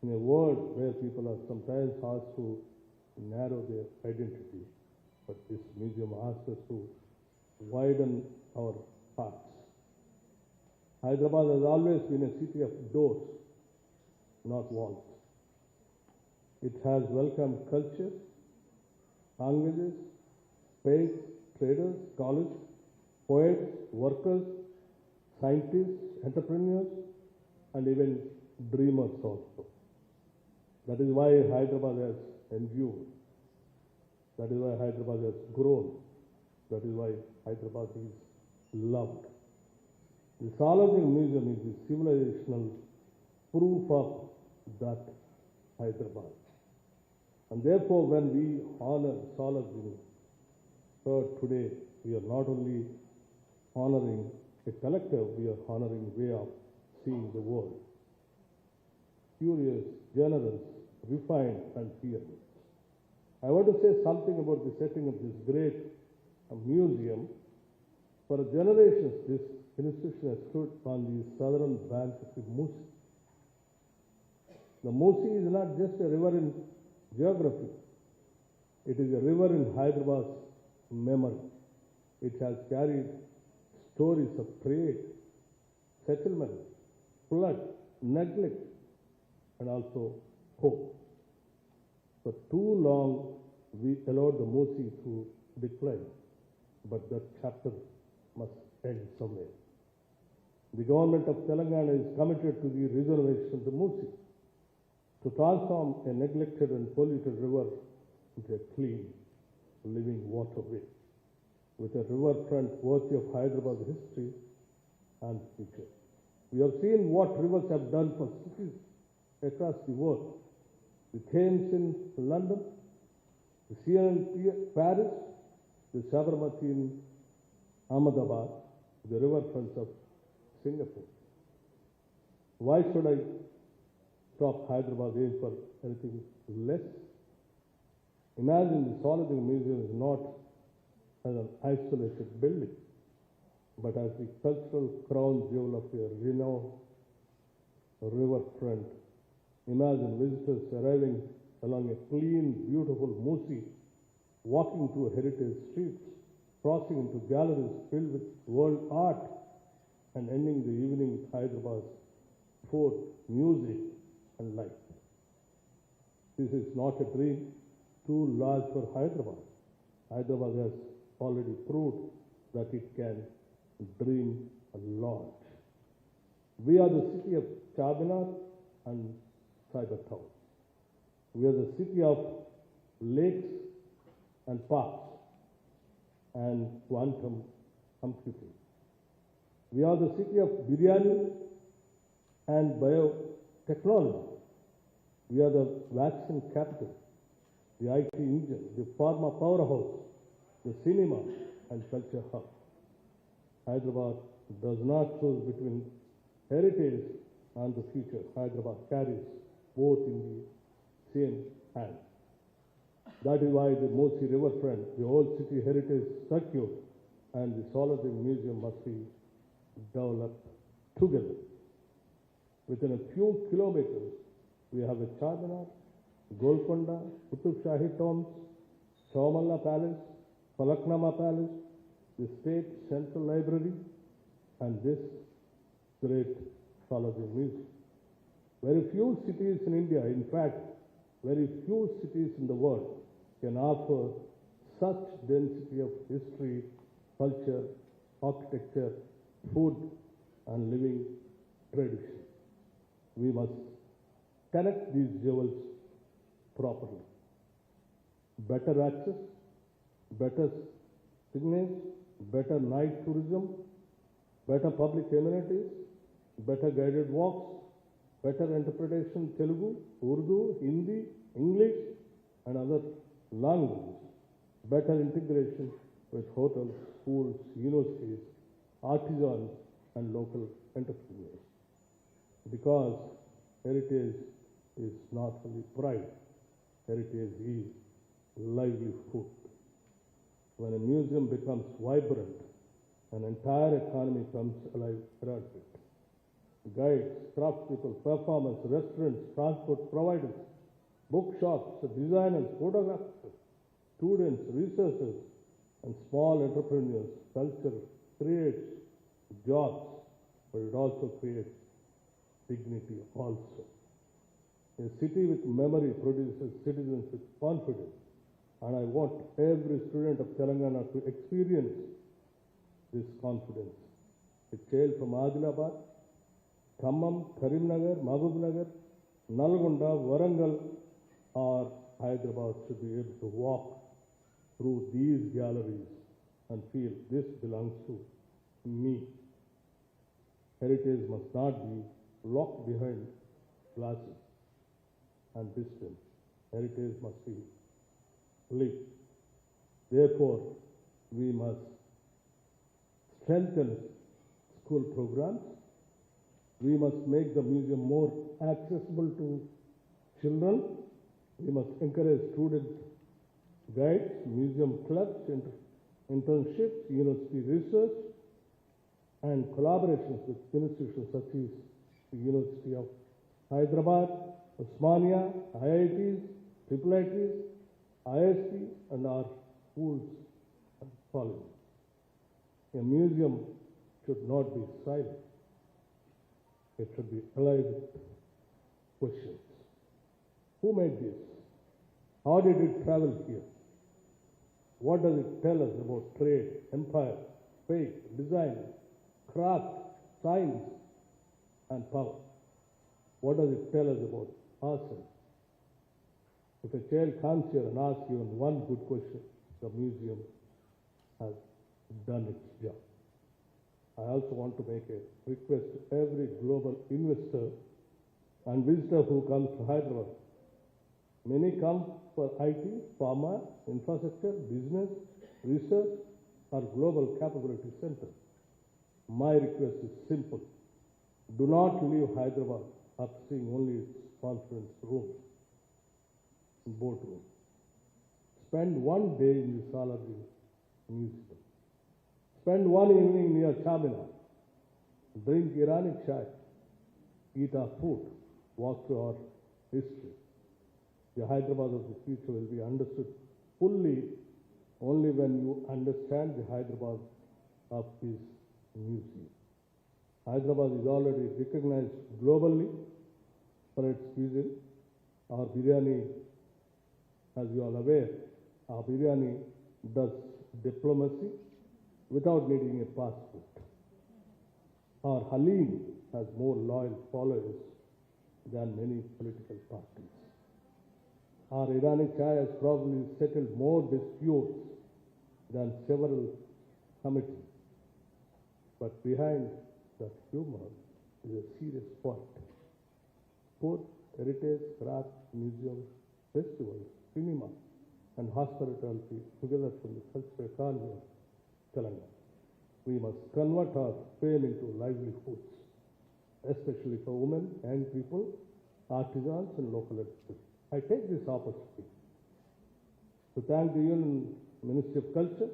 [SPEAKER 7] In a world where people are sometimes asked to narrow their identity, but this museum asks us to widen our hearts. Hyderabad has always been a city of doors, not walls. It has welcomed cultures, languages, faiths, traders, scholars, poets, workers, scientists, entrepreneurs, and even dreamers also. That is why Hyderabad has endured. That is why Hyderabad has grown. That is why Hyderabad is loved. The Salajing Museum is the civilizational proof of that Hyderabad. And therefore, when we honor Salajing today, we are not only honoring a collective, we are honoring a way of seeing the world. Curious, generous, refined, and fearless. I want to say something about the setting of this great museum. For generations, this institution has stood on the southern bank of the Musi. The Musi is not just a river in geography. It is a river in Hyderabad's memory. It has carried stories of trade, settlement, flood, neglect, and also hope. For too long, we allowed the Musi to decline, but that chapter must end somewhere. The government of Telangana is committed to the reservation of the Musi, to transform a neglected and polluted river into a clean, living waterway, with a riverfront worthy of Hyderabad's history and future. We have seen what rivers have done for cities across the world. The Thames in London, the Seine in Paris, the Sabarmati in Ahmedabad, the riverfronts of Singapore. Why should I stop Hyderabad aim for anything less? Imagine the Salajing Museum is not as an isolated building, but as the cultural crown jewel of a renowned riverfront. Imagine visitors arriving along a clean, beautiful Musi, walking through heritage streets, crossing into galleries filled with world art, and ending the evening with Hyderabad's food, music, and light. This is not a dream too large for Hyderabad. Hyderabad has already proved that it can dream large. We are the city of Charminar and Cyber Town. We are the city of lakes and parks and quantum computing. We are the city of biryani and biotechnology. We are the vaccine capital, the IT engine, the pharma powerhouse, the cinema and culture hub. Hyderabad does not choose between heritage and the future. Hyderabad carries both in the same hand. That is why the Mosi riverfront, the old city heritage circuit, and the Solarium Museum must be developed together. Within a few kilometers, we have a Charminar, Golconda, Qutub Shahi tombs, Chowmalla Palace, Falaknama Palace, the State Central Library, and this great Solarium Museum. Very few cities in India, in fact, very few cities in the world can offer such density of history, culture, architecture, food, and living tradition. We must connect these jewels properly. Better access, better signage, better night tourism, better public amenities, better guided walks, better interpretation Telugu, Urdu, Hindi, English, and other languages, better integration with hotels, schools, universities, artisans, and local entrepreneurs. Because heritage is not only pride, heritage is livelihood. When a museum becomes vibrant, an entire economy comes alive around it. Guides, craftspeople, performers, restaurants, transport providers, bookshops, designers, photographers, students, researchers, and small entrepreneurs. Culture creates jobs, but it also creates dignity also. A city with memory produces citizens with confidence, and I want every student of Telangana to experience this confidence. A child from Adilabad, Khammam, Karimnagar, Mahbubnagar, Nalgonda, Warangal, or Hyderabad should be able to walk through these galleries and feel this belongs to me. Heritage must not be locked behind glasses and distance. Heritage must be lived. Therefore, we must strengthen school programs. We must make the museum more accessible to children. We must encourage student guides, museum clubs, internships, university research, and collaborations with institutions such as the University of Hyderabad, Osmania, IITs, IIITs, IST, and our schools and colleges. A museum should not be silent. It should be alive with questions. Who made this? How did it travel here? What does it tell us about trade, empire, faith, design, craft, science, and power? What does it tell us about ourselves? If a child comes here and asks even one good question, the museum has done its job. I also want to make a request to every global investor and visitor who comes to Hyderabad. Many come for IT, pharma, infrastructure, business, research, or global capability center. My request is simple. Do not leave Hyderabad after seeing only its conference rooms and boardrooms. Spend one day in the Solarium Museum. Spend one evening near Charminar. Drink Iranic chai. Eat our food. Walk through our history. The Hyderabad of the future will be understood fully only when you understand the Hyderabad of this museum. Hyderabad is already recognized globally for its cuisine. Our biryani, as you are aware, our biryani does diplomacy without needing a passport. Our Halim has more loyal followers than many political parties. Our Irani chai has probably settled more disputes than several committees. But behind that humor is a serious point. Both heritage, craft, museums, festivals, cinema, and hospitality together from the cultural economy of Telangana. We must convert our fame into livelihoods, especially for women, young people, artisans, and local artists. I take this opportunity to thank the Union Ministry of Culture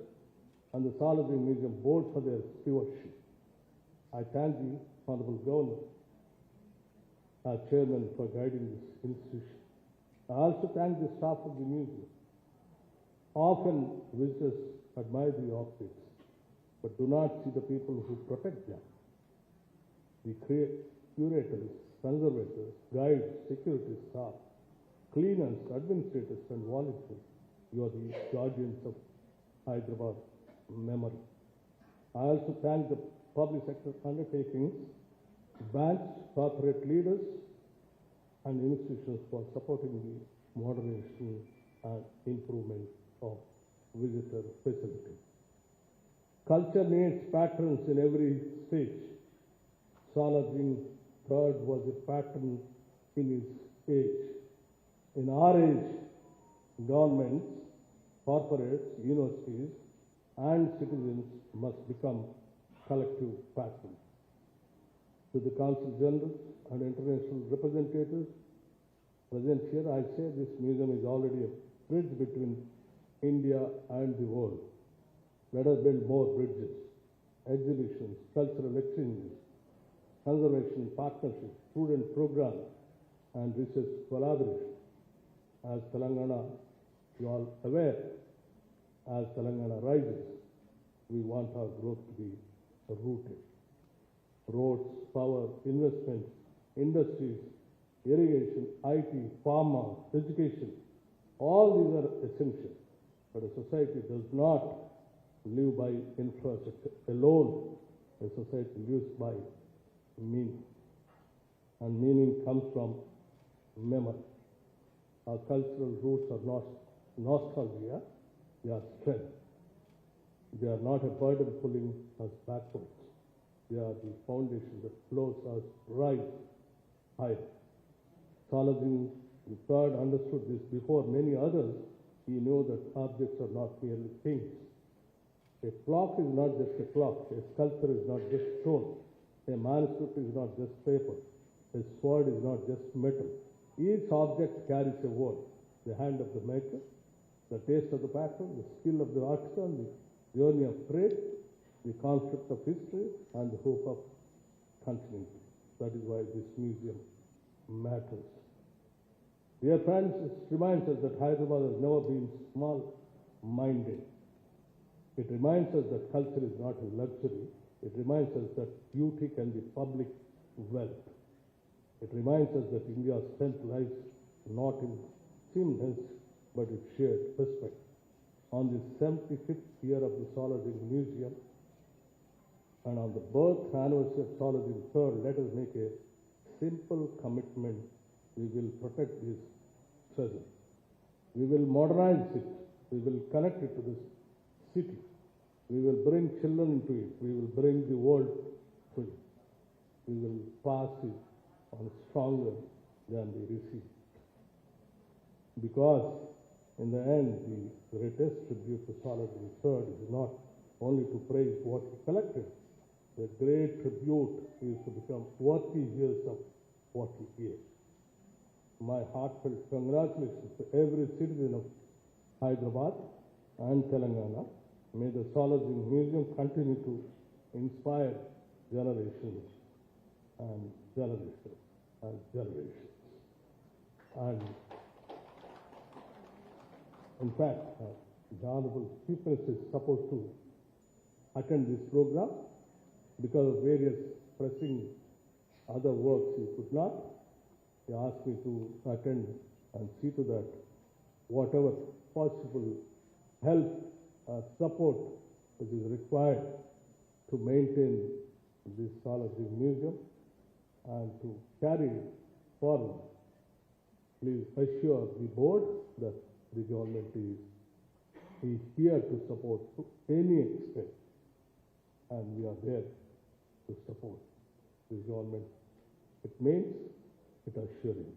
[SPEAKER 7] and the Salazar Museum Board for their stewardship. I thank the Honorable Governor, our Chairman, for guiding this institution. I also thank the staff of the museum. Often visitors admire the objects, but do not see the people who protect them. The curators, conservators, guides, security staff, cleaners, administrators, and volunteers. You are the guardians of Hyderabad memory. I also thank the public sector undertakings, banks, corporate leaders, and institutions for supporting the modernization and improvement of visitor facilities. Culture needs patrons in every stage. Salazar III was a patron in his age. In our age, governments, corporates, universities, and citizens must become collective patrons. To the Consul Generals and international representatives present here, I say this museum is already a bridge between India and the world. Let us build more bridges, exhibitions, cultural exchanges, conservation partnerships, student programs, and research collaboration. As Telangana, you are aware, as Telangana rises, we want our growth to be rooted. Roads, power, investments, industries, irrigation, IT, pharma, education, all these are essential. But a society does not live by infrastructure alone. A society lives by meaning. And meaning comes from memory. Our cultural roots are not nostalgia, they are strength. They are not a burden pulling us backwards. They are the foundation that flows us right higher. Salazar III understood this before many others. He knew that objects are not merely things. A clock is not just a clock. A sculpture is not just stone. A manuscript is not just paper. A sword is not just metal. Each object carries a word. The hand of the maker, the taste of the pattern, the skill of the artisan, the journey of trade, the conflict of history, and the hope of continuity. That is why this museum matters. Dear friends, it reminds us that Hyderabad has never been small-minded. It reminds us that culture is not a luxury. It reminds us that beauty can be public wealth. It reminds us that India's strength lies not in sameness, but in shared respect. On the 75th year of the Salazar Museum, and on the birth anniversary of Salazar III, let us make a simple commitment. We will protect this treasure. We will modernize it. We will connect it to this city. We will bring children into it. We will bring the world to it. We will pass it on stronger than we received. Because in the end, the greatest tribute to Salazar III is not only to praise what he collected. The great tribute is to become worthy heirs of what he gave. My heartfelt congratulations to every citizen of Hyderabad and Telangana. May the Salazar Museum continue to inspire generations and generations and generations. And in fact, the Honorable Chief Minister is supposed to attend this program. Because of various pressing other works he could not, he asked me to attend and see to that whatever possible help or support which is required to maintain this scholarship museum and to carry it forward. Please assure the board that the government is here to support to any extent, and we are there to support this government. It means it assuring.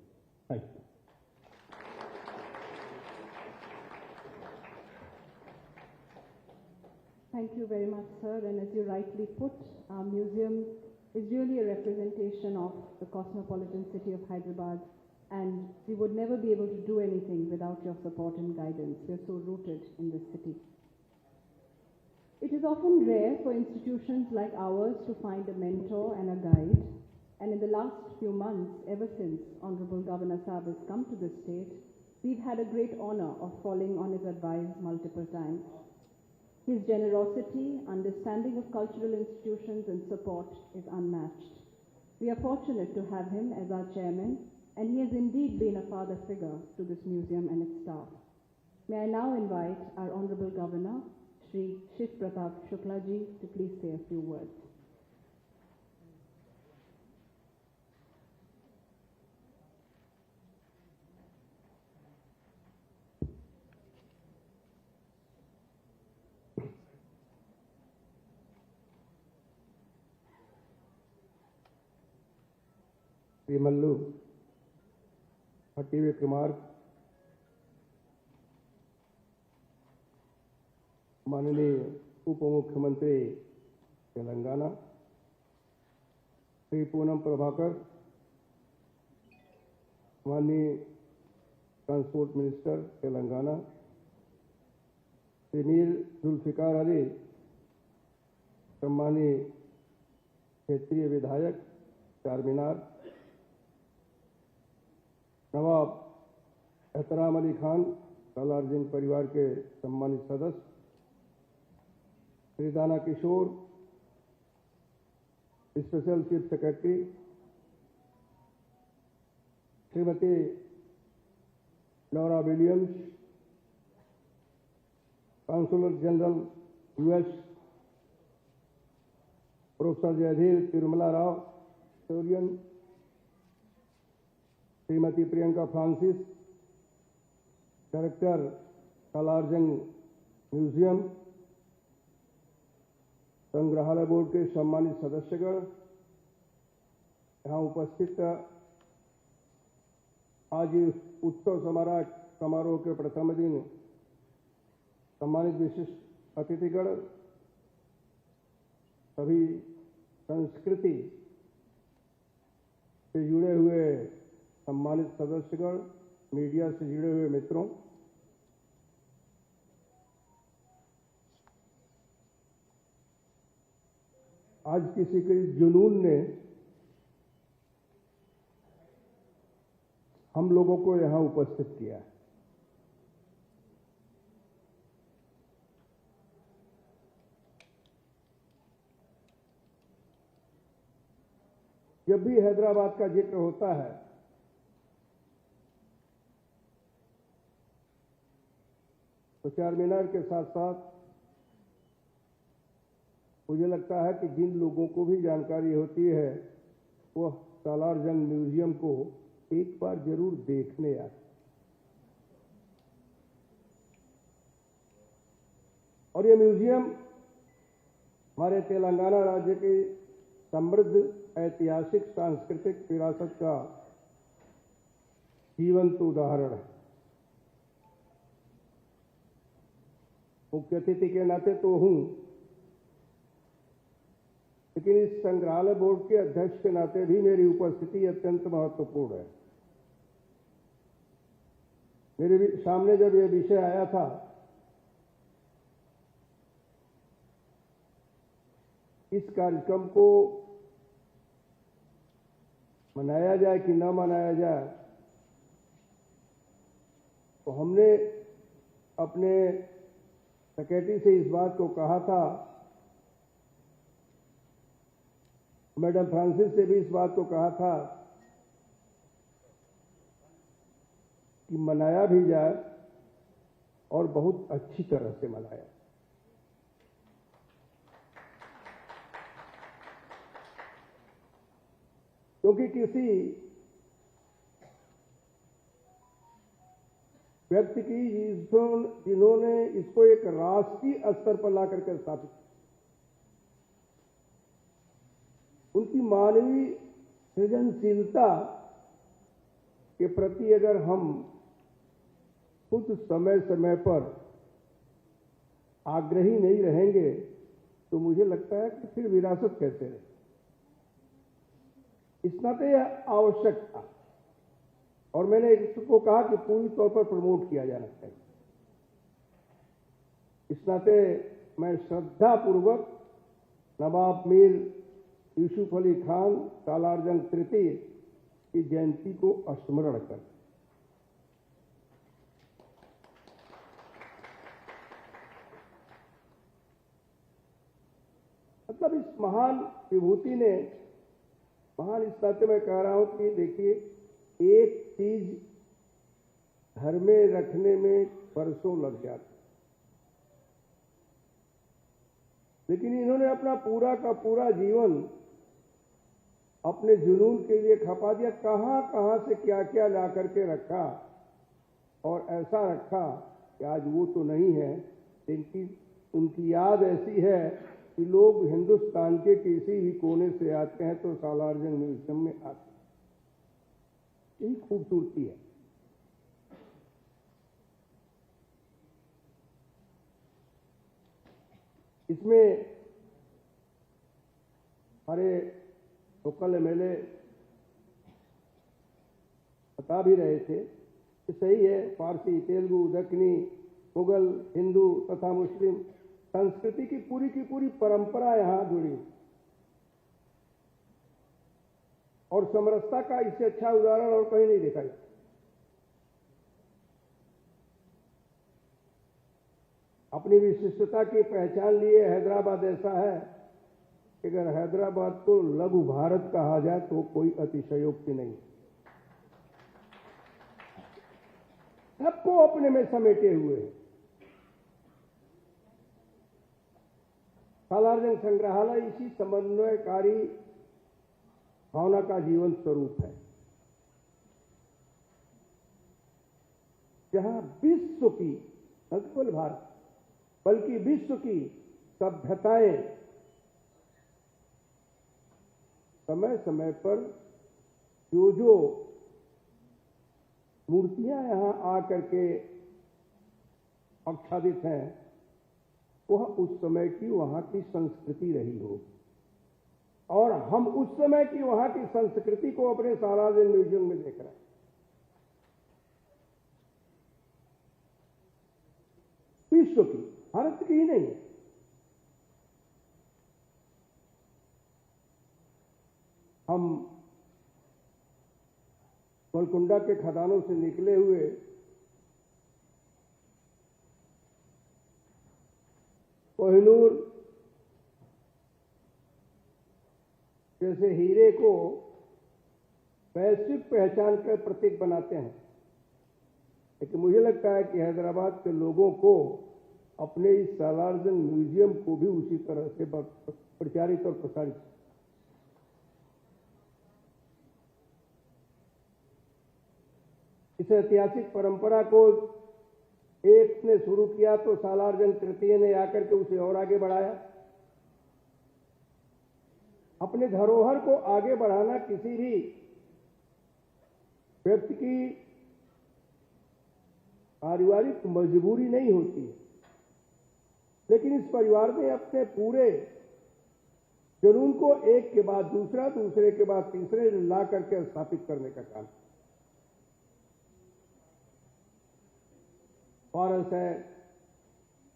[SPEAKER 7] Thank you.
[SPEAKER 1] Thank you very much, sir. And as you rightly put, our museum is really a representation of the cosmopolitan city of Hyderabad, and we would never be able to do anything without your support and guidance. We are so rooted in this city. It is often rare for institutions like ours to find a mentor and a guide, and in the last few months, ever since Honorable Governor Saab has come to the state, we've had a great honor of falling on his advice multiple times. His generosity, understanding of cultural institutions and support is unmatched. We are fortunate to have him as our chairman, and he has indeed been a father figure to this museum and its staff. May I now invite our Honorable Governor, Shri Shiv Pratap Shukla ji, to please say a few words.
[SPEAKER 7] Shri Mallu भट्टी विक्रमार्क, माननीय उप मुख्यमंत्री तेलंगाना, श्री पूनम प्रभाकर, माननीय transport minister Telangana, Shri Mir Zulfikar Ali, सम्मानीय क्षेत्रीय विधायक चारमीनार, नवाब एहतराम अली खान, सालारजंग परिवार के सम्मानित सदस्य, Shri Dana Kishore, special chief secretary, Shrimati Laura Williams, counsellor general US, professor Jayadheer Tirumala Rao, historian, Shrimati Priyanka Francis, director Salarjung museum, संग्रहालय बोर्ड के सम्मानित सदस्यगण, यहाँ उपस्थित आज इस उत्सव समारोह के प्रथम दिन सम्मानित विशिष्ट अतिथिगण, सभी संस्कृति से जुड़े हुए सम्मानित सदस्यगण, मीडिया से जुड़े हुए मित्रों, आज किसी के जुनून ने हम लोगों को यहां उपस्थित किया है। जब भी हैदराबाद का जिक्र होता है तो चारमीनार के साथ साथ मुझे लगता है कि जिन लोगों को भी जानकारी होती है वह सालारजंग म्यूजियम को एक बार जरूर देखने आए। और ये म्यूजियम हमारे तेलंगाना राज्य की समृद्ध ऐतिहासिक सांस्कृतिक विरासत का जीवंत उदाहरण है। मुख्य अतिथि के नाते तो हूं, लेकिन इस संग्रहालय बोर्ड के अध्यक्ष के नाते भी मेरी उपस्थिति अत्यंत महत्वपूर्ण है। मेरे सामने जब यह विषय आया था इस कार्यक्रम को मनाया जाए कि न मनाया जाए, तो हमने अपने सेक्रेटरी से इस बात को कहा था, मैडम फ्रांसिस से भी इस बात को कहा था कि मनाया भी जाए और बहुत अच्छी तरह से मनाया। क्योंकि किसी व्यक्ति की जिन्होंने इसको एक राष्ट्रीय स्तर पर ला करके स्थापित, उनकी मानवीय सृजनशीलता के प्रति अगर हम खुद समय समय पर आग्रही नहीं रहेंगे तो मुझे लगता है कि फिर विरासत कैसे रहे। इस नाते यह आवश्यक था और मैंने इसको कहा कि पूरी तौर पर प्रमोट किया जाना चाहिए। इस नाते मैं श्रद्धापूर्वक नवाब मीर यूसुफ अली खान सालारजंग तृतीय की जयंती को स्मरण कर, मतलब इस महान विभूति ने, महान इस नाते मैं कह रहा हूं कि देखिए, एक चीज घर में रखने में बरसों लग जाते, लेकिन इन्होंने अपना पूरा का पूरा जीवन अपने जुनून के लिए खपा दिया। कहां कहां से क्या क्या ला करके रखा और ऐसा रखा कि आज वो तो नहीं है, लेकिन उनकी याद ऐसी है कि लोग हिंदुस्तान के किसी भी कोने से आते हैं तो सालारजंग म्यूजियम में आते हैं। यही खूबसूरती है। इसमें हमारे लोकल एमएलए बता भी रहे थे कि सही है, फारसी, तेलुगु, दक्षिणी, मुगल, हिंदू तथा मुस्लिम संस्कृति की पूरी परंपरा यहां जुड़ी और समरसता का इससे अच्छा उदाहरण और कहीं नहीं देखा जाता। अपनी विशिष्टता की पहचान लिए हैदराबाद ऐसा है कि अगर हैदराबाद को लघु भारत कहा जाए तो कोई अतिशयोक्ति नहीं। सबको अपने में समेटे हुए है। सालारजंग संग्रहालय इसी समन्वयकारी भावना का जीवन स्वरूप है, जहां विश्व की, न केवल भारत बल्कि विश्व की सभ्यताएं समय समय पर जो मूर्तियां यहां आकर के आच्छादित हैं, वह उस समय की वहां की संस्कृति रही हो और हम उस समय की वहां की संस्कृति को अपने सालारजंग म्यूजियम में देख रहे हैं। विश्व की, भारत की ही नहीं। हम गोलकुंडा के खदानों से निकले हुए कोहिनूर जैसे हीरे को वैश्विक पहचान का प्रतीक बनाते हैं, लेकिन मुझे लगता है कि हैदराबाद के लोगों को अपने इस सालारजंग म्यूजियम को भी उसी तरह से प्रचारित और प्रसारित, इस ऐतिहासिक परंपरा को एक ने शुरू किया तो सालारजंग तृतीय ने आकर के उसे और आगे बढ़ाया। अपने धरोहर को आगे बढ़ाना किसी भी व्यक्ति की पारिवारिक मजबूरी नहीं होती है, लेकिन इस परिवार ने अपने पूरे जुनून को एक के बाद दूसरा, दूसरे के बाद तीसरे ला करके स्थापित करने का काम। फारस है,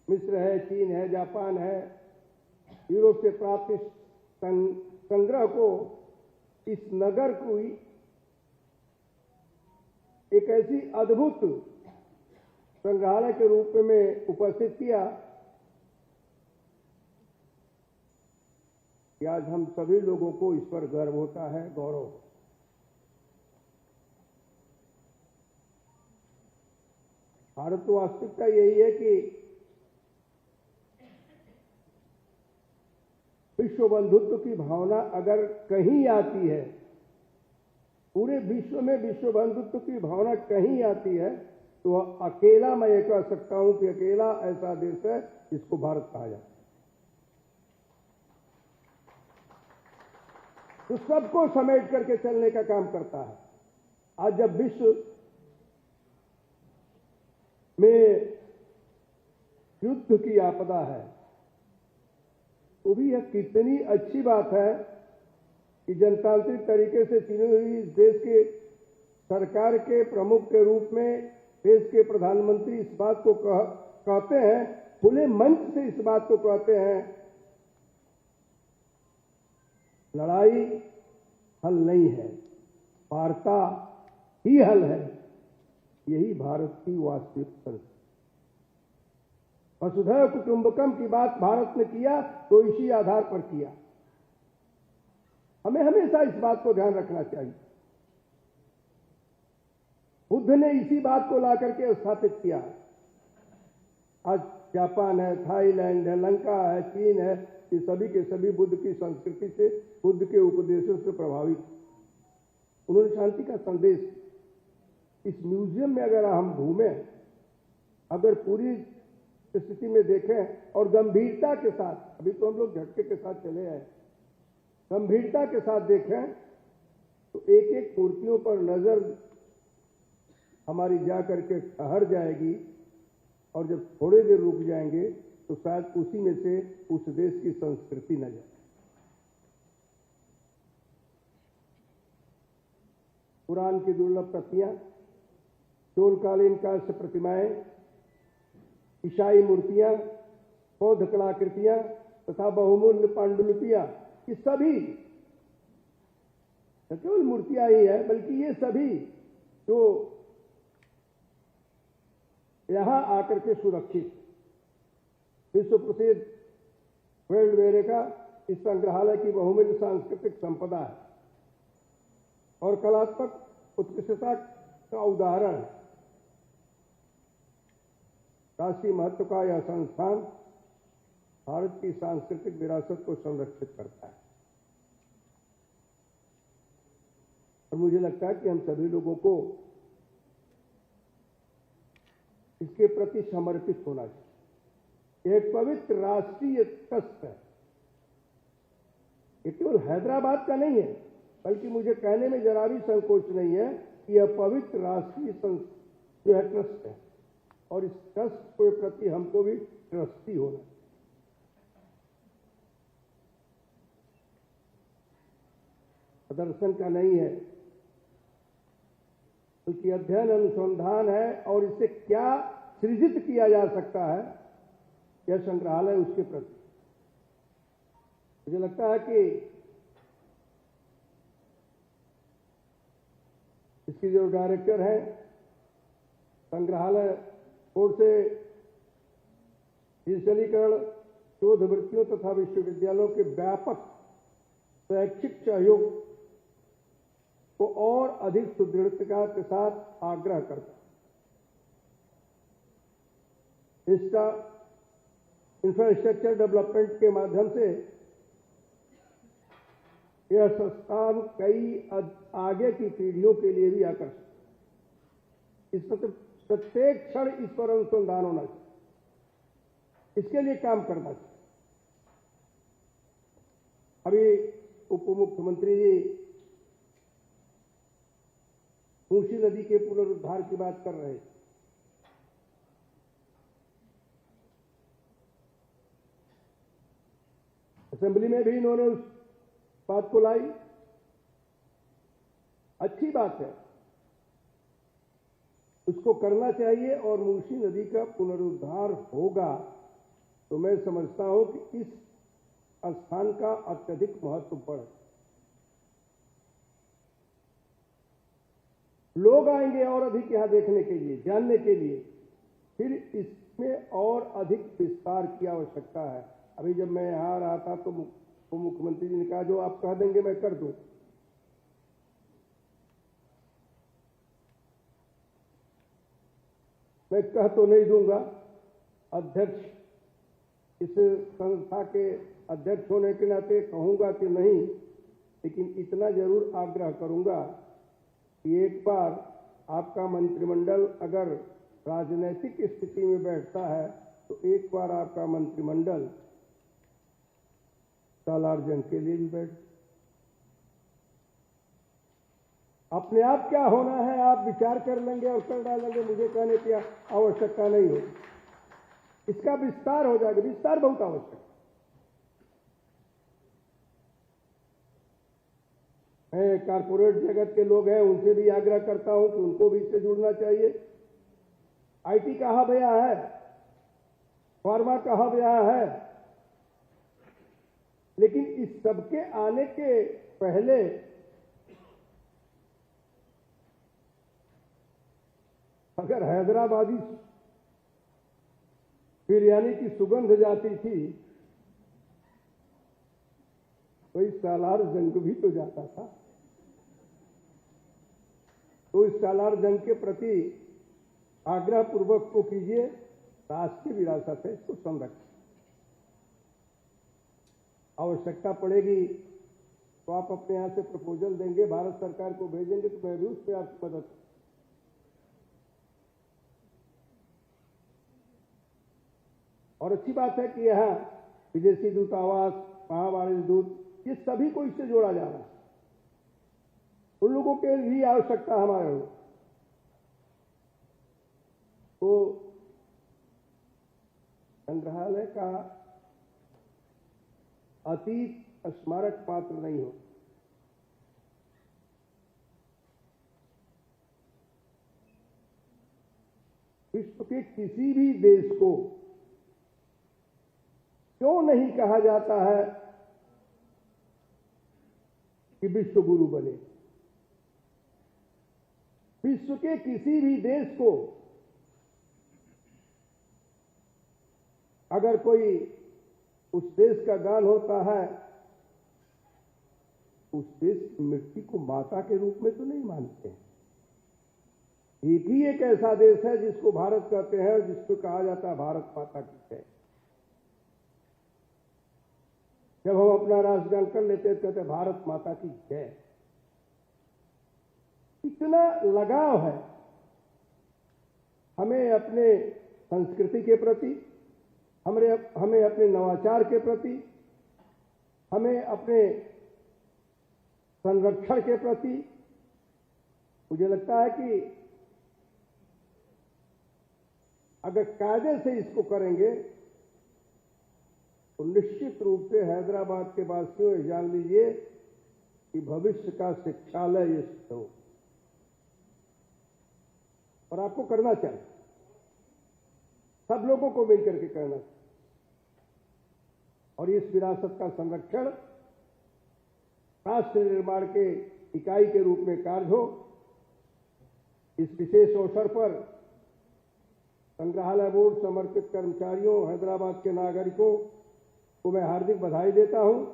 [SPEAKER 7] मिस्र है, चीन है, जापान है, यूरोप से प्राप्त इस संग्रह को, इस नगर को एक ऐसी अद्भुत संग्रहालय के रूप में उपस्थित किया कि आज हम सभी लोगों को इस पर गर्व होता है, गौरव। भारत तो वास्तविकता यही है कि विश्व बंधुत्व की भावना अगर कहीं आती है पूरे विश्व में विश्व बंधुत्व की भावना कहीं आती है तो अकेला मैं ये कह सकता हूं कि अकेला ऐसा देश है जिसको भारत कहा जाता है, तो सबको समेट करके चलने का काम करता है। आज जब विश्व में युद्ध की आपदा है तो भी यह कितनी अच्छी बात है कि जनतांत्रिक तरीके से चुनी हुई इस देश के सरकार के प्रमुख के रूप में देश के प्रधानमंत्री इस बात को कहते हैं, खुले मंच से इस बात को कहते हैं, लड़ाई हल नहीं है, वार्ता ही हल है। यही भारत की वास्तविक संस्कृति। वसुधैव कुटुंबकम की बात भारत ने किया तो इसी आधार पर किया। हमें हमेशा इस बात को ध्यान रखना चाहिए। बुद्ध ने इसी बात को ला करके स्थापित किया। आज जापान है, थाईलैंड है, लंका है, चीन है, ये सभी के सभी बुद्ध की संस्कृति से, बुद्ध के उपदेशों से प्रभावित। उन्होंने शांति का संदेश। इस म्यूजियम में अगर हम घूमें, अगर पूरी स्थिति में देखें और गंभीरता के साथ, अभी तो हम लोग झटके के साथ चले आए, गंभीरता के साथ देखें तो एक एक मूर्तियों पर नजर हमारी जा करके ठहर जाएगी और जब थोड़ी देर रुक जाएंगे तो शायद उसी में से उस देश की संस्कृति न जाए। पुराण की दुर्लभ प्रतियां, चोलकालीन काल से प्रतिमाएं, ईसाई मूर्तियां, बौद्ध कलाकृतियां तथा बहुमूल्य पांडुलिपियां, ये सभी न केवल मूर्तियां ही है बल्कि ये सभी जो यहां आकर के सुरक्षित विश्व प्रसिद्ध वर्ल्ड वेरे का इस संग्रहालय की बहुमूल्य सांस्कृतिक संपदा है और कलात्मक उत्कृष्टता का उदाहरण है। राष्ट्रीय महत्व का यह संस्थान भारत की सांस्कृतिक विरासत को संरक्षित करता है और मुझे लगता है कि हम सभी लोगों को इसके प्रति समर्पित होना चाहिए। एक पवित्र राष्ट्रीय ट्रस्ट है। ये केवल हैदराबाद का नहीं है बल्कि मुझे कहने में जरा भी संकोच नहीं है कि यह पवित्र राष्ट्रीय जो है ट्रस्ट है और इस ट्रस्ट के प्रति हमको भी ट्रस्टी होना है। प्रदर्शन का नहीं है बल्कि अध्ययन अनुसंधान है और इससे क्या सृजित किया जा सकता है यह संग्रहालय उसके प्रति। मुझे लगता है कि इसकी जो डायरेक्टर है संग्रहालय बोर्ड से डिजिटलीकरण, शोध वृत्तियों तथा विश्वविद्यालयों के व्यापक शैक्षिक सहयोग को और अधिक सुदृढ़ता के साथ आग्रह करता है। इसका इंफ्रास्ट्रक्चर डेवलपमेंट के माध्यम से यह संस्थान कई आगे की पीढ़ियों के लिए भी आकर्षक, इस पर प्रत्येक क्षण इस पर अनुसंधान होना चाहिए, इसके लिए काम करना चाहिए। अभी उप मुख्यमंत्री जी मूसी नदी के पुनरुद्धार की बात कर रहे हैं। असेंबली में भी इन्होंने उस बात को लाई। अच्छी बात है, उसको करना चाहिए और मूसी नदी का पुनरुद्धार होगा तो मैं समझता हूं कि इस स्थान का अत्यधिक महत्व बढ़े। लोग आएंगे और अधिक यहां देखने के लिए, जानने के लिए, फिर इसमें और अधिक विस्तार की आवश्यकता है। अभी जब मैं यहां रहा था तो मुख्यमंत्री जी ने कहा जो आप कह देंगे मैं कर दूं। मैं कह तो नहीं दूंगा, अध्यक्ष इस संस्था के अध्यक्ष होने के नाते कहूंगा कि नहीं, लेकिन इतना जरूर आग्रह करूंगा कि एक बार आपका मंत्रिमंडल अगर राजनीतिक स्थिति में बैठता है तो एक बार आपका मंत्रिमंडल सालार जंग के लिए भी बैठ। अपने आप क्या होना है आप विचार कर लेंगे और कर डालेंगे, मुझे कहने की आवश्यकता नहीं हो। इसका विस्तार हो जाएगा, विस्तार बहुत आवश्यक है। कारपोरेट जगत के लोग हैं, उनसे भी आग्रह करता हूं कि उनको भी इससे जुड़ना चाहिए। आईटी कहां गया है, फार्मा कहां गया है, लेकिन इस सबके आने के पहले अगर हैदराबादी बिरयानी की सुगंध जाती थी तो इस सालार जंग भी तो जाता था। तो इस सालार जंग के प्रति आग्रह पूर्वक को कीजिए, राष्ट्रीय विरासत है, इसको संरक्षण। आवश्यकता पड़ेगी तो आप अपने यहां से प्रपोजल देंगे, भारत सरकार को भेजेंगे तो मैं भी उसमें आपकी मदद। और अच्छी बात है कि यहां विदेशी दूतावास, महावाणिज्य दूत, ये सभी को इससे जोड़ा जा रहा है। उन लोगों के भी आवश्यकता हमारे हो। तो संग्रहालय का अतीत स्मारक पात्र नहीं हो। विश्व के किसी भी देश को क्यों नहीं कहा जाता है कि विश्व गुरु बने। विश्व के किसी भी देश को अगर कोई उस देश का गान होता है, उस देश की मिट्टी को माता के रूप में तो नहीं मानते हैं। एक ही एक ऐसा देश है जिसको भारत कहते हैं और जिसको कहा जाता है भारत माता की जय। जब हम अपना राष्ट्रगान कर लेते हैं कहते हैं भारत माता की जय। इतना लगाव है हमें अपने संस्कृति के प्रति, हमें अपने नवाचार के प्रति, हमें अपने संरक्षण के प्रति। मुझे लगता है कि अगर कायदे से इसको करेंगे तो निश्चित रूप से हैदराबाद के वासियों जान लीजिए कि भविष्य का शिक्षालय ये हो। और आपको करना चाहिए, सब लोगों को मिलकर के करना चाहिए। और इस विरासत का संरक्षण राष्ट्र निर्माण के इकाई के रूप में कार्य हो। इस विशेष अवसर पर संग्रहालय बोर्ड समर्पित कर्मचारियों, हैदराबाद के नागरिकों को मैं हार्दिक बधाई देता हूं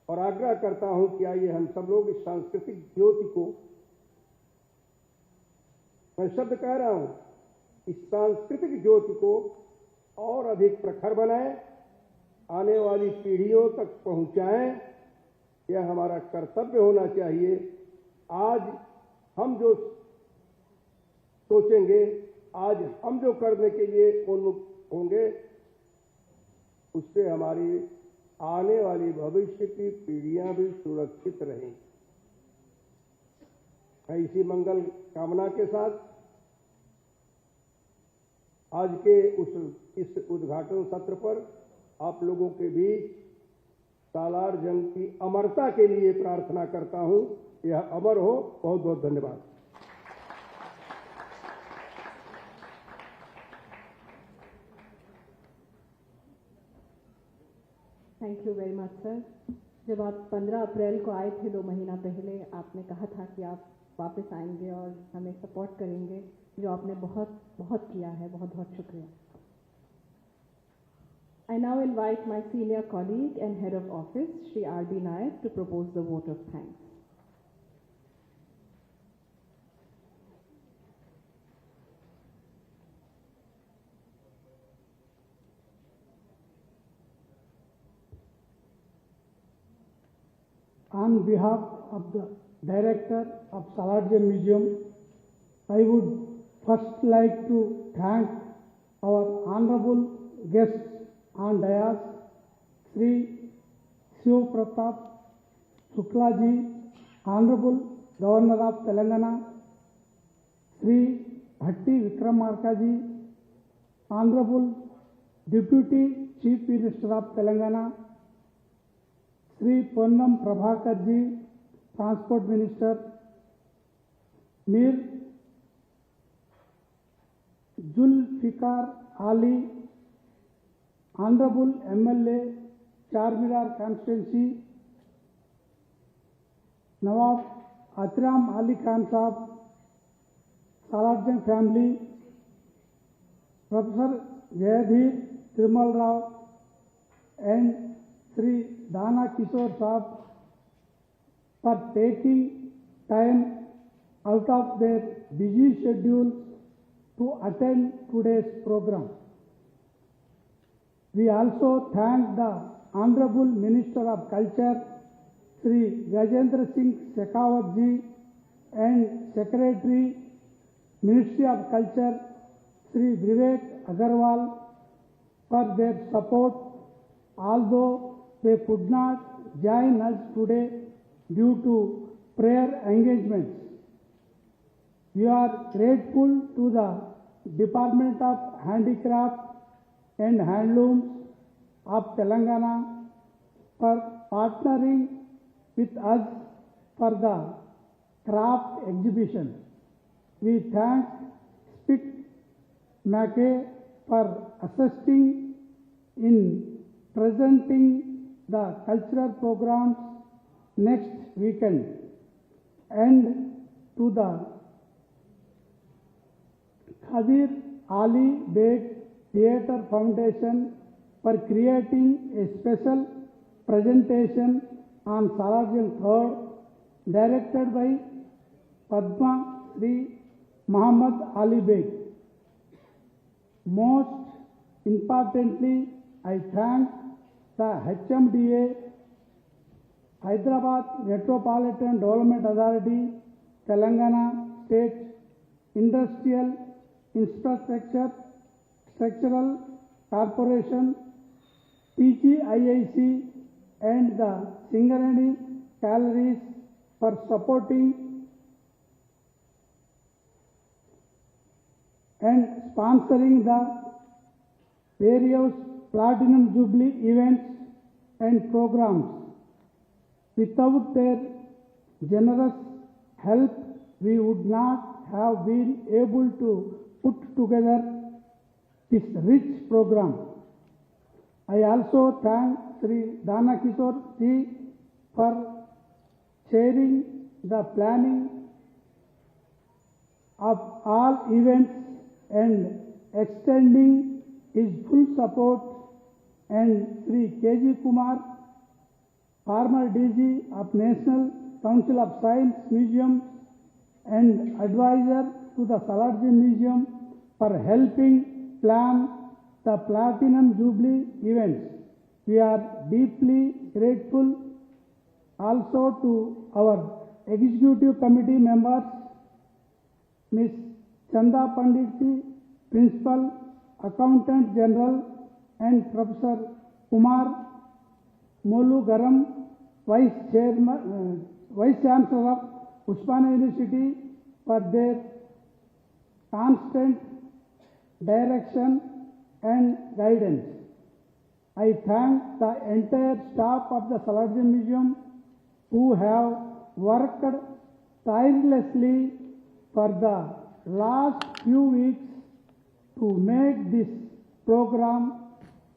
[SPEAKER 7] और आग्रह करता हूं कि आइए हम सब लोग इस सांस्कृतिक ज्योति को, मैं शब्द कह रहा हूं, इस सांस्कृतिक ज्योति को और अधिक प्रखर बनाएं, आने वाली पीढ़ियों तक पहुंचाएं। यह हमारा कर्तव्य होना चाहिए। आज हम जो सोचेंगे, आज हम जो करने के लिए उन्मुख होंगे, उससे हमारी आने वाली भविष्य की पीढ़ियां भी सुरक्षित रहेंगी। मैं इसी मंगल कामना के साथ आज के इस उद्घाटन सत्र पर आप लोगों के बीच सालार जंग की अमरता के लिए प्रार्थना करता हूं। यह अमर हो। बहुत बहुत धन्यवाद।
[SPEAKER 1] Thank you very much sir. जब आप 15 अप्रैल को आए थे 2 महीना पहले, आपने कहा था कि आप वापस आएंगे और हमें सपोर्ट करेंगे, जो आपने बहुत बहुत किया है। बहुत बहुत शुक्रिया। I now invite my senior colleague and head of office, Shri R.B. Nayak, to propose the vote of thanks.
[SPEAKER 10] On behalf of the Director of Salarjung Museum, I would first like to thank our honorable guests on dais, Sri Shiv Pratap Shuklaji, Honorable Governor of Telangana, Sri Bhatti Vikramarka ji, Honorable Deputy Chief Minister of Telangana, Sri Ponnam Prabhakar ji, Transport Minister, Mir Zulfikar Ali, Honorable MLA, Charminar Constituency, Nawab Atram Ali Khan Saab, Salarjung family, Professor Jayadhir Trimal Rao, and Sri Dana Kishore Saab for taking time out of their busy schedules to attend today's program. We also thank the Honorable Minister of Culture, Sri Gajendra Singh Shekhawat ji, and Secretary, Ministry of Culture, Sri Vivek Agarwal, for their support, although they could not join us today due to prayer engagements. We are grateful to the Department of Handicraft and Handlooms of Telangana for partnering with us for the craft exhibition. We thank Spit Mackay for assisting in presenting the cultural programs next weekend, and to the Khadir Ali Beg Theatre Foundation for creating a special presentation on Salarjung 3rd, directed by Padma Sri Muhammad Ali Beg. Most importantly, I thank the HMDA, Hyderabad Metropolitan Development Authority, Telangana State Industrial Structural Corporation, TGIIC, and the Singareni Galleries for supporting and sponsoring the various Platinum Jubilee events and programs. Without their generous help, we would not have been able to put together this rich program. I also thank Sri Dana Kishore ji for chairing the planning of all events and extending his full support, and Sri K.G. Kumar, former DG of National Council of Science Museum and advisor to the Salarjung Museum, for helping plan the Platinum Jubilee events. We are deeply grateful also to our executive committee members, Ms. Chanda Panditji, Principal Accountant General, and Professor Kumar Mallu Garam, Vice Chancellor of Usmania University, for their constant direction and guidance. I thank the entire staff of the Salarjung Museum who have worked tirelessly for the last few weeks to make this program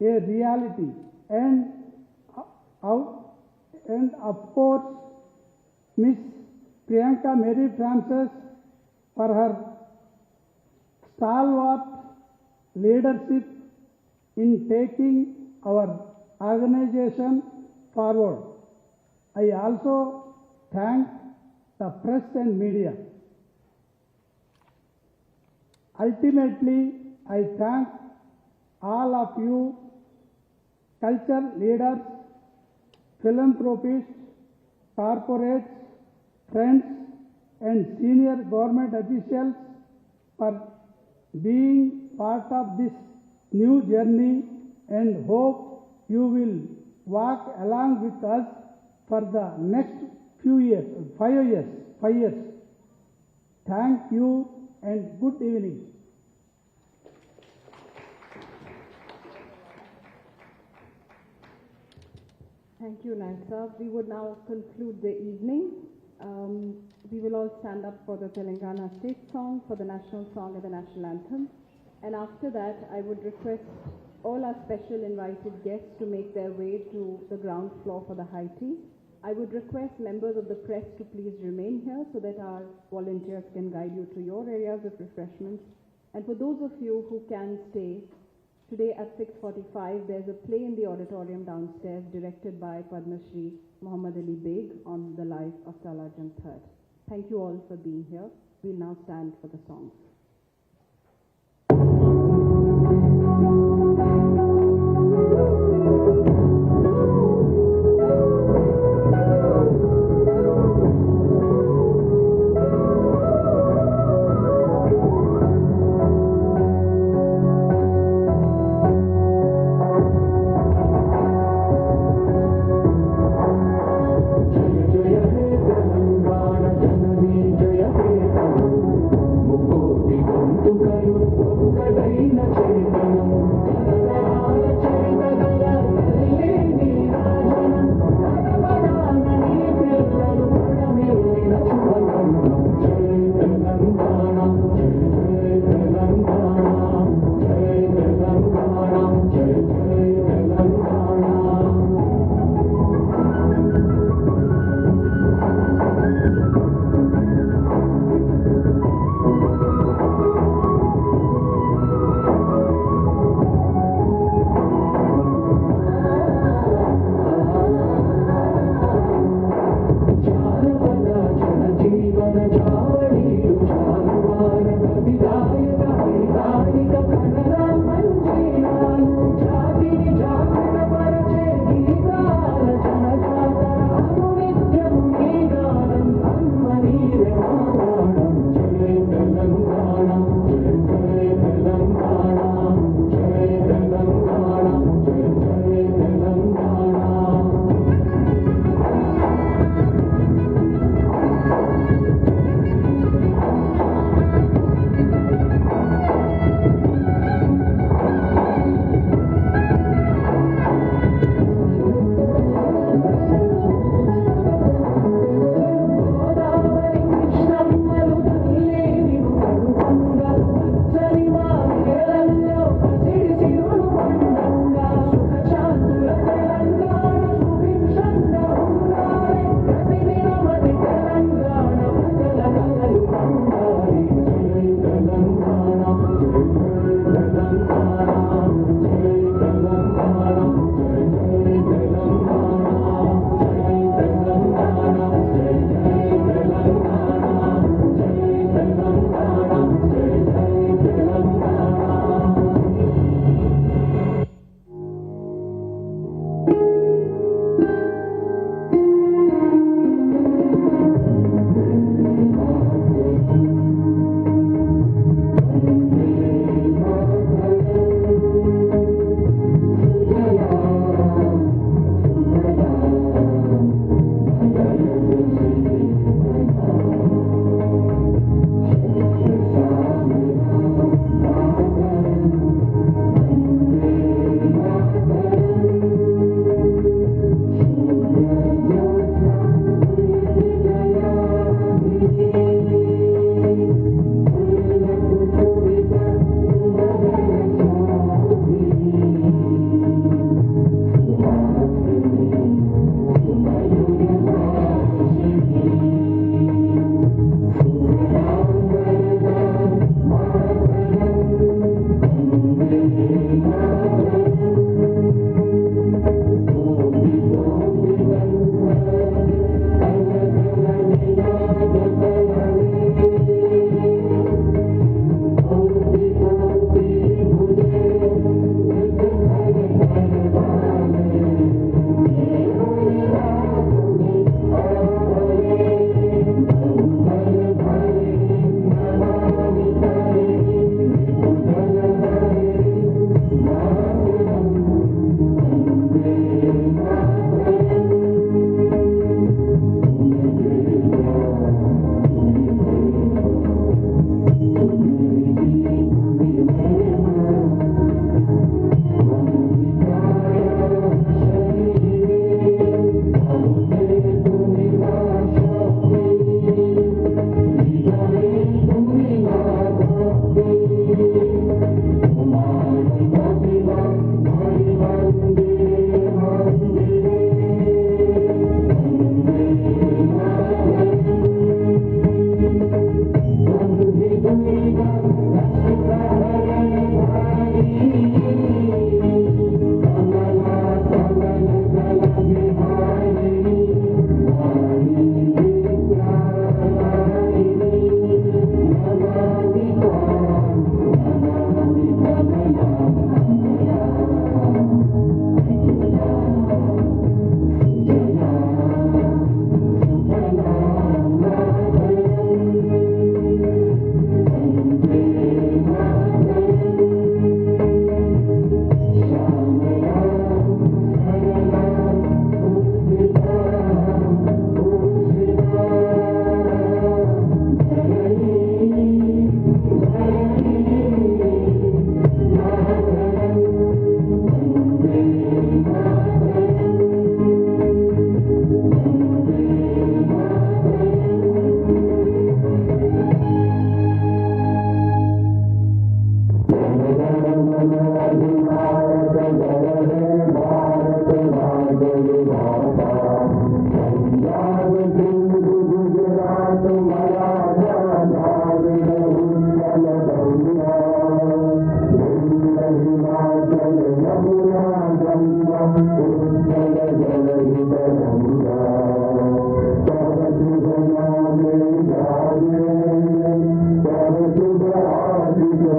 [SPEAKER 10] a reality, and of course Miss Priyanka Mary Francis for her stalwart leadership in taking our organization forward. I also thank the press and media. Ultimately, I thank all of you, culture leaders, philanthropists, corporates, friends and senior government officials for being part of this new journey, and hope you will walk along with us for the next few years, 5 years. Thank you and good evening.
[SPEAKER 1] Thank you, Naik Saab. We would now conclude the evening. We will all stand up for the Telangana state song, for the national song and the national anthem. And after that, I would request all our special invited guests to make their way to the ground floor for the high tea. I would request members of the press to please remain here so that our volunteers can guide you to your areas of refreshments. And for those of you who can stay, today at 6:45, there's a play in the auditorium downstairs directed by Padma Shri Muhammad Ali Beg on the life of Salarjung III. Thank you all for being here. We'll now stand for the songs.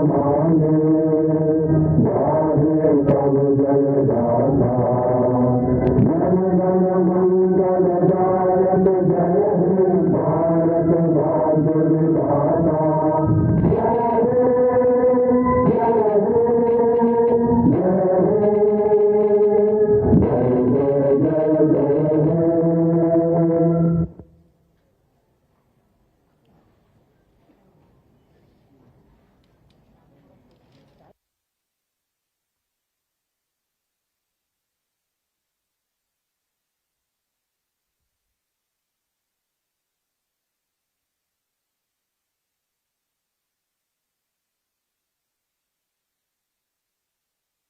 [SPEAKER 12] माने, गाहे सब जय गाथा।